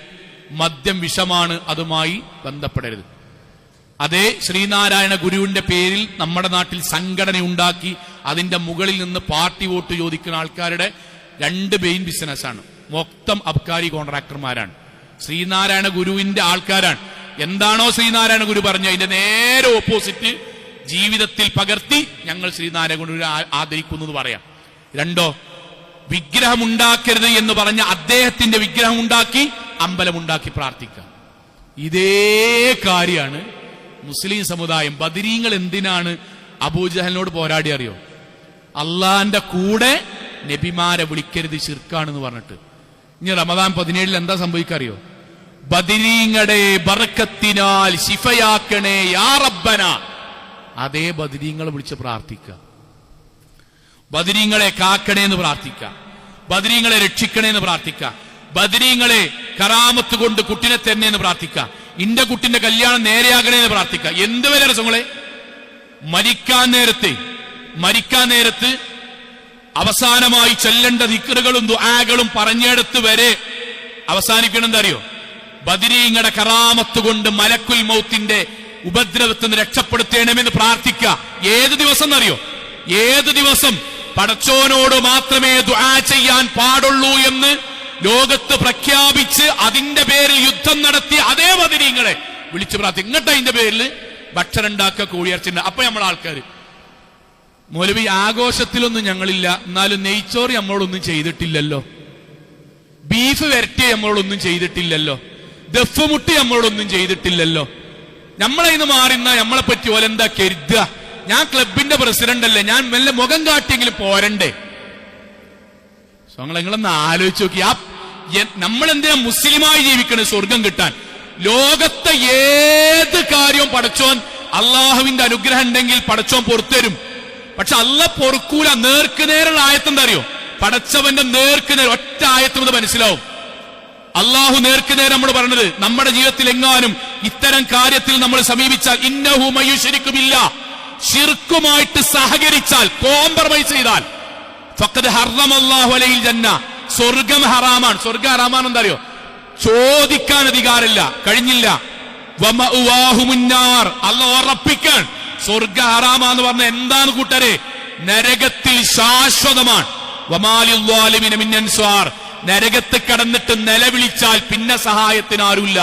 മദ്യം വിഷമാണ്, അതുമായി ബന്ധപ്പെടരുത്. അതേ ശ്രീനാരായണ ഗുരുവിന്റെ പേരിൽ നമ്മുടെ നാട്ടിൽ സംഘടന ഉണ്ടാക്കി അതിന്റെ മുകളിൽ നിന്ന് പാർട്ടി വോട്ട് ചോദിക്കുന്ന ആൾക്കാരുടെ 2 മെയിൻ ബിസിനസ്സാണ്. മൊത്തം അബ്കാരി കോൺട്രാക്ടർമാരാണ്, ശ്രീനാരായണ ഗുരുവിന്റെ ആൾക്കാരാണ്. എന്താണോ ശ്രീനാരായണ ഗുരു പറഞ്ഞ അതിന്റെ നേരെ ഓപ്പോസിറ്റ് ജീവിതത്തിൽ പകർത്തി ഞങ്ങൾ ശ്രീനാരായണ ഗുരുവിനെ ആദരിക്കുന്നു എന്ന് പറയാം. 2, വിഗ്രഹം ഉണ്ടാക്കരുത് എന്ന് പറഞ്ഞ അദ്ദേഹത്തിന്റെ വിഗ്രഹം ഉണ്ടാക്കി അമ്പലമുണ്ടാക്കി പ്രാർത്ഥിക്കാം. ഇതേ കാര്യമാണ് മുസ്ലിം സമുദായം. ബദരീങ്ങൾ എന്തിനാണ് അബൂജഹലിനോട് പോരാടി അറിയോ? അള്ളാന്റെ കൂടെ നബിമാരെ വിളിക്കരുത്, ശിർക്കാണെന്ന് പറഞ്ഞിട്ട്. ഇനി റമദാൻ 17 എന്താ സംഭവിക്കറിയോ? ബദരീങ്ങളുടെ ബർക്കത്തിനാൽ ശിഫയാക്കണേ യാ റബ്ബന. അതേ ബദരീങ്ങളെ വിളിച്ച് പ്രാർത്ഥിക്കുക, ബദരീങ്ങളെ കാക്കണേ എന്ന് പ്രാർത്ഥിക്കുക, ബദരീങ്ങളെ രക്ഷിക്കണേ എന്ന് പ്രാർത്ഥിക്കുക, ബദരീങ്ങളെ കറാമത്ത് കൊണ്ട് കുട്ടിനെ തന്നെ എന്ന് പ്രാർത്ഥിക്കുക, ഇന്റെ കുട്ടിന്റെ കല്യാണം നേരെയാകണേ എന്ന് പ്രാർത്ഥിക്കുക. എന്തുവരെ രസങ്ങളെ മരിക്കാൻ നേരത്ത് അവസാനമായി ചൊല്ലേണ്ട ദിക്റുകളും ദുആകളും പറഞ്ഞെടുത്ത് വരെ അവസാനിക്കണം. എന്താ അറിയോ? ബദരീങ്ങളുടെ കറാമത്ത് കൊണ്ട് മലക്കുൽ മൗത്തിന്റെ ഉപദ്രവത്തിൽ നിന്ന് രക്ഷപ്പെടുത്തേണമെന്ന് പ്രാർത്ഥിക്കുക. ഏത് ദിവസം എന്നറിയോ? ഏത് ദിവസം പടച്ചോനോട് മാത്രമേ ദുആ ചെയ്യാൻ പാടുള്ളൂ എന്ന് ലോകത്ത് പ്രഖ്യാപിച്ച് അതിന്റെ പേരിൽ യുദ്ധം നടത്തി അതേ ബദരീങ്ങളെ വിളിച്ചു പ്രാർത്ഥിക്കും. ഇങ്ങോട്ട് അതിന്റെ പേരിൽ ഭക്ഷണം ഉണ്ടാക്കുക, കോഴിയിറച്ചിണ്ട്. അപ്പൊ നമ്മളെ ആൾക്കാർ മൗലവി ആഘോഷത്തിലൊന്നും ഞങ്ങളില്ല, എന്നാലും നെയ്ച്ചോറ് നമ്മളോടൊന്നും ചെയ്തിട്ടില്ലല്ലോ, ബീഫ് വരട്ടി നമ്മളോടൊന്നും ചെയ്തിട്ടില്ലല്ലോ, ദഫ് മുട്ടി നമ്മളോടൊന്നും ചെയ്തിട്ടില്ലല്ലോ, നമ്മളതിന് മാറിന്ന നമ്മളെ പറ്റി ഓലെന്താ കരുതുക? ഞാൻ ക്ലബിന്റെ പ്രസിഡന്റ് അല്ലേ, ഞാൻ മെല്ലെ മുഖം കാട്ടിയെങ്കിലും പോരണ്ടേ? നിങ്ങളൊന്ന് ആലോചിച്ച് നോക്കി. നമ്മളെന്തിനാ മുസ്ലിമായി ജീവിക്കണേ? സ്വർഗം കിട്ടാൻ. ലോകത്തെ ഏത് കാര്യവും പടച്ചോൻ, അള്ളാഹുവിന്റെ അനുഗ്രഹം ഉണ്ടെങ്കിൽ പടച്ചോൻ പൊറുത്തരും. പക്ഷെ അല്ല പൊറുക്കൂല. നേർക്കുനേരുള്ള ആയത്തെന്താ അറിയോ? പടച്ചവന്റെ നേർക്കുനേർ ഒറ്റ ആയത്തും മനസ്സിലാവും. അള്ളാഹു നേർക്കുനേരം നമ്മൾ പറഞ്ഞത് നമ്മുടെ ജീവിതത്തിൽ എങ്ങാനും ഇത്തരം കാര്യത്തിൽ നമ്മൾ സമീപിച്ചാൽ, ഇന്നഹു മയുശ്രികു ബില്ലാഹ്, ശിർക്കുമായിട്ട് സഹകരിച്ചാൽ, കോംപ്രമൈസ് ചെയ്താൽ, ഫഖദ് ഹറമല്ലാഹു അലൈഹിൽ ജന്ന, സ്വർഗം ഹറാമാണ്. സ്വർഗം ഹറാമാണ് എന്താ അറിയോ? ചോദിക്കാൻ അധികാരമില്ല, കഴിഞ്ഞില്ല. വമഅവാഹുമുന്നാർ, അല്ലാഹു ഉറപ്പിക്കാൻ സ്വർഗ ഹറാമാന്ന് പറഞ്ഞ എന്താണ് കൂട്ടരെ? നരകത്തിൽ ശാശ്വതമാണ്. വമാലിൽ ളാലിമീന മിൻ അൻസാർ, നരകത്ത് കടന്നിട്ട് നിലവിളിച്ചാൽ പിന്നെ സഹായത്തിന് ആരുമില്ല.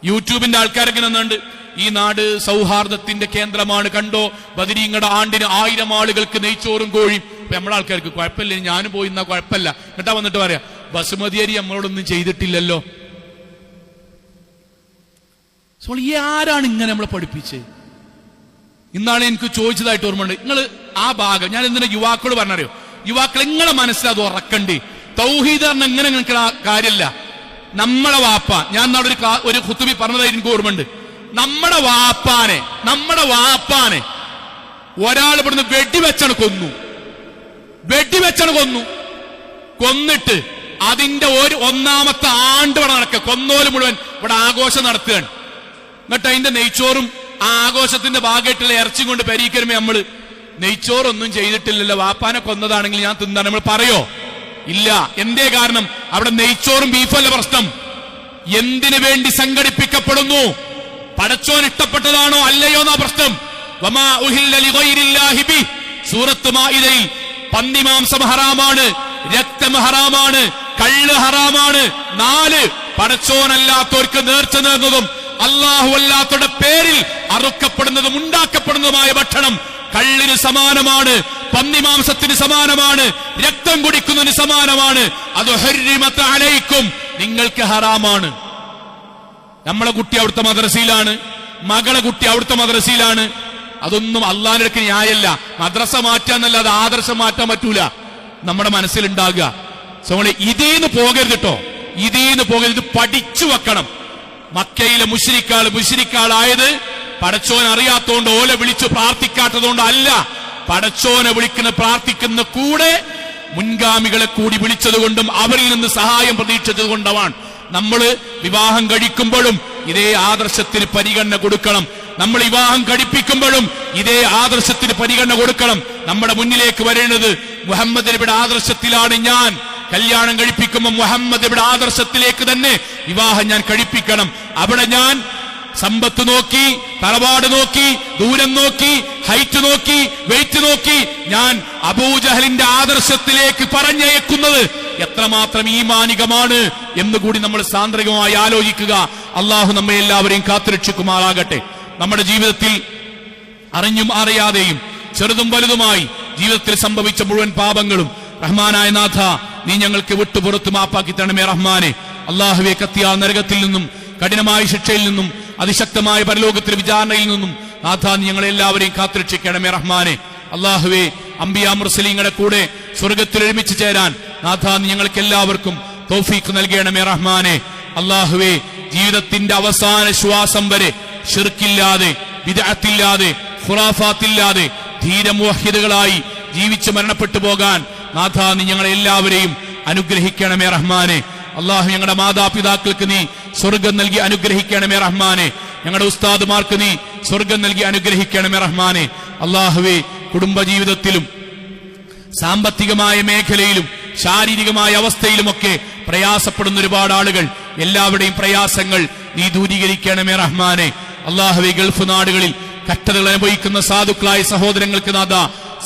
യൂട്യൂബിന്റെ ആൾക്കാരൊക്കെ നിന്നുണ്ട്, ഈ നാട് സൗഹാർദ്ദത്തിന്റെ കേന്ദ്രമാണ്, കണ്ടോ ബദരീങ്ങളുടെ ആണ്ടിന് 1000 ആളുകൾക്ക് നെയ്ച്ചോറും കോഴിയും. നമ്മളെ ആൾക്കാർക്ക് കുഴപ്പമില്ല, ഞാനും പോയി എന്നാ കുഴപ്പമില്ല. എന്നിട്ടാ വന്നിട്ട് പറയാ ബസുമതി അരി നമ്മളോടൊന്നും ചെയ്തിട്ടില്ലല്ലോ. ഈ ആരാണ് ഇങ്ങനെ നമ്മളെ പഠിപ്പിച്ചത്? ഇന്നാണ് എനിക്ക് ചോദിച്ചതായിട്ട് ഓർമ്മയുണ്ട്. നിങ്ങൾ ആ ഭാഗം ഞാൻ എന്തിനാ യുവാക്കളോട് പറഞ്ഞറിയോ? യുവാക്കൾ നിങ്ങളെ മനസ്സിൽ അത് ഉറക്കണ്ടേ. തൗഹീദ് പറഞ്ഞ എങ്ങനെ നിങ്ങൾക്ക് ആ കാര്യമില്ല. നമ്മളെ വാപ്പ, ഞാൻ നാളെ ഒരു ഖുതുബി പറഞ്ഞതായിട്ട് എനിക്ക് ഓർമ്മയുണ്ട്. നമ്മുടെ വാപ്പാനെ ഒരാൾ ഇവിടുന്ന് വെടിവെച്ചാണ് കൊന്നിട്ട് അതിന്റെ ഒന്നാമത്തെ ആണ്ട് ഇവിടെ നടക്കുക. കൊന്നോല് മുഴുവൻ ഇവിടെ ആഘോഷം നടത്തുകയാണ്. എന്നിട്ട് അതിന്റെ നെയ്ച്ചോറും ആ ആഘോഷത്തിന്റെ ഭാഗമായിട്ടുള്ള ഇറച്ചിയും കൊണ്ട് പരീക്കരുമേ നമ്മള് നെയ്ച്ചോറൊന്നും ചെയ്തിട്ടില്ലല്ലോ, വാപ്പാനെ കൊന്നതാണെങ്കിൽ ഞാൻ തിന്നാണ് നമ്മൾ പറയോ? ഇല്ല. എന്തേ കാരണം? അവിടെ നെയ്ച്ചോറും ബീഫല്ല പ്രശ്നം. എന്തിനു വേണ്ടി സംഘടിപ്പിക്കപ്പെടുന്നു? പടച്ചോൻ ഇഷ്ടപ്പെട്ടതാണോ അല്ലയോ എന്നാ പ്രശ്നം. വമാ ഉഹില്ല ലിഗൈരില്ലാഹി ബി, സൂറത്ത് മാഇദയിൽ പന്നിമാംസം ഹറാമാണ്, രക്തം ഹറാമാണ്, കള്ള് ഹറാമാണ്. 4 പടച്ചോനല്ലാത്തവർക്ക് നേർച്ച നേർന്നതും അല്ലാഹു അല്ലാത്തവരുടെ പേരിൽ അറുക്കപ്പെടുന്നതും ഉണ്ടാക്കപ്പെടുന്നതുമായ ഭക്ഷണം കള്ളിന് സമാനമാണ്, പന്നിമാംസത്തിന് സമാനമാണ്, രക്തം കുടിക്കുന്നതിന് സമാനമാണ്. അത് ഹുർരിമത അലൈക്കും, നിങ്ങൾക്ക് ഹറാമാണ്. നമ്മളെ കുട്ടി അവിടുത്തെ മദ്രസയിലാണ്, മകളെ കുട്ടി അവിടുത്തെ മദ്രസയിലാണ്. അതൊന്നും അള്ളാഹിന്റെ അടുക്കൽ ന്യായമല്ല. മദ്രസ മാറ്റാന്നല്ലാതെ ആദർശം മാറ്റാൻ പറ്റൂല. നമ്മുടെ മനസ്സിലുണ്ടാകുക ഇതീന്ന് പോകരുത് കേട്ടോ, ഇതീന്ന് പോകരുത്. പഠിച്ചു വെക്കണം. മക്കയിലെ മുശ്രിക്കാളായത് പടച്ചോൻ അറിയാത്തോണ്ട്, ഓലെ വിളിച്ചു പ്രാർത്ഥിക്കാത്തതുകൊണ്ട് അല്ല. പടച്ചോനെ വിളിക്കുന്ന പ്രാർത്ഥിക്കുന്ന കൂടെ മുൻഗാമികളെ കൂടി വിളിച്ചതുകൊണ്ടും അവരിൽ നിന്ന് സഹായം പ്രതീക്ഷിച്ചത് കൊണ്ടുമാണ്. നമ്മൾ വിവാഹം കഴിക്കുമ്പോഴും ഇതേ ആദർശത്തിന് പരിഗണന കൊടുക്കണം. നമ്മൾ വിവാഹം കഴിപ്പിക്കുമ്പോഴും ഇതേ ആദർശത്തിന് പരിഗണന കൊടുക്കണം. നമ്മുടെ മുന്നിലേക്ക് വരേണ്ടത് മുഹമ്മദ് നബിയുടെ ആദർശത്തിലാണ്. ഞാൻ കല്യാണം കഴിപ്പിക്കുമ്പോൾ മുഹമ്മദ് നബിയുടെ ആദർശത്തിലേക്ക് തന്നെ വിവാഹം ഞാൻ കഴിപ്പിക്കണം. അവിടെ ഞാൻ സമ്പത്ത് നോക്കി, തറവാട് നോക്കി, ദൂരം നോക്കി, ഹൈറ്റ് നോക്കി, വെയിറ്റ് നോക്കി ഞാൻ അബൂജഹലിന്റെ ആദർശത്തിലേക്ക് പറഞ്ഞയക്കുന്നത് എത്രമാത്രം ഈമാനികമാണ് എന്നുകൂടി നമ്മൾ സാന്ദ്രികമായി ആലോചിക്കുക. അള്ളാഹു നമ്മെ എല്ലാവരെയും കാത്തുരക്ഷിക്കുമാറാകട്ടെ. നമ്മുടെ ജീവിതത്തിൽ അറിഞ്ഞും അറിയാതെയും ചെറുതും വലുതുമായി ജീവിതത്തിൽ സംഭവിച്ച മുഴുവൻ പാപങ്ങളും റഹ്മാനായ നാഥ നീ ഞങ്ങൾക്ക് വിട്ടുപുറത്ത് മാപ്പാക്കി തരണമേ റഹ്മാനെ. അള്ളാഹുവെ, കത്തിയാൽ നരകത്തിൽ നിന്നും കഠിനമായ ശിക്ഷയിൽ നിന്നും അതിശക്തമായ പരലോകത്തിലെ വിചാരണയിൽ നിന്നും നാഥ നീ ഞങ്ങളെല്ലാവരെയും കാത്തുരക്ഷിക്കണമേ റഹ്മാനെ. അള്ളാഹുവെ, അംബിയാ മുർസലീങ്ങളുടെ കൂടെ സ്വർഗത്തിൽ ഒരുമിച്ച് ചേരാൻ നാഥ നീ ഞങ്ങൾക്ക് എല്ലാവർക്കും തൗഫീഖ് നൽകണമേ റഹ്മാനെ. അള്ളാഹുവെ, ജീവിതത്തിന്റെ അവസാന ശ്വാസം വരെ ശിർക്കില്ലാതെ, ബിദ്അത്തില്ലാതെ, ഖുറാഫാത്തില്ലാതെ ധീരമുവഹിദുകളായി ജീവിച്ച് മരണപ്പെട്ടു പോകാൻ നാഥ നീ ഞങ്ങളെല്ലാവരെയും അനുഗ്രഹിക്കണമേ റഹ്മാനെ. അള്ളാഹു, ഞങ്ങളുടെ മാതാപിതാക്കൾക്ക് നീ സ്വർഗം നൽകി അനുഗ്രഹിക്കണമേ റഹ്മാനെ. ഞങ്ങളുടെ ഉസ്താദുമാർക്ക് നീ സ്വർഗം നൽകി അനുഗ്രഹിക്കണമേ റഹ്മാനെ. അള്ളാഹുവെ, കുടുംബജീവിതത്തിലും സാമ്പത്തികമായ മേഖലയിലും ശാരീരികമായ അവസ്ഥയിലുമൊക്കെ പ്രയാസപ്പെടുന്ന ഒരുപാട് ആളുകൾ, എല്ലാവരുടെയും പ്രയാസങ്ങൾ നീ ദൂരീകരിക്കണമേ റഹ്മാനെ. അള്ളാഹുവെ, ഗൾഫ് നാടുകളിൽ കഷ്ടതകൾ അനുഭവിക്കുന്ന സാധുക്കളായ സഹോദരങ്ങൾക്ക് നാഥ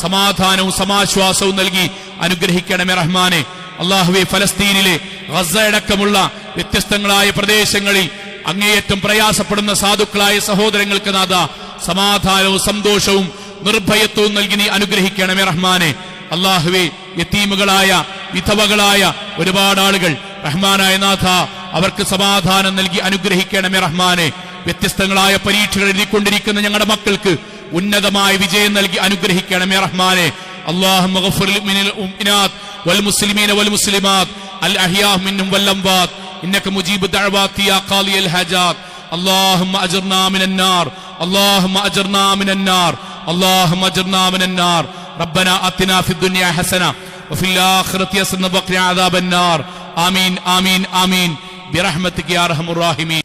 സമാധാനവും സമാശ്വാസവും നൽകി അനുഗ്രഹിക്കണമേ റഹ്മാനെ. അള്ളാഹുവെ, ഫലസ്തീനിലെ ഗസയടക്കമുള്ള വ്യത്യസ്തങ്ങളായ പ്രദേശങ്ങളിൽ അങ്ങേയറ്റം പ്രയാസപ്പെടുന്ന സാധുക്കളായ സഹോദരങ്ങൾക്ക് നാഥ സമാധാനവും സന്തോഷവും നിർഭയത്വവും നൽകി നീ അനുഗ്രഹിക്കണമേ റഹ്മാനെ. അള്ളാഹുവെ, യതീമുകളായ വിധവകളായ ഒരുപാട് ആളുകൾ റഹ്മാനായ നാഥ അവർക്ക് സമാധാനം നൽകി അനുഗ്രഹിക്കണമേ റഹ്മാനെ. വ്യത്യസ്തങ്ങളായ പരീക്ഷകൾ എഴുതിക്കൊണ്ടിരിക്കുന്ന ഞങ്ങളുടെ മക്കൾക്ക് ഉന്നതമായ വിജയം നൽകി അനുഗ്രഹിക്കണമേ റഹ്മാനെ. اللهم اغفر للمؤمنات والمسلمين والمسلمات الأحياء منهم والأموات إنك مجيب الدعوات يا قاضي الحاجات. اللهم أجرنا من النار، اللهم أجرنا من النار، اللهم أجرنا من النار. ربنا آتنا في الدنيا حسنة وفي الآخرة حسنة وقنا عذاب النار. آمين آمين آمين برحمتك يا أرحم الراحمين.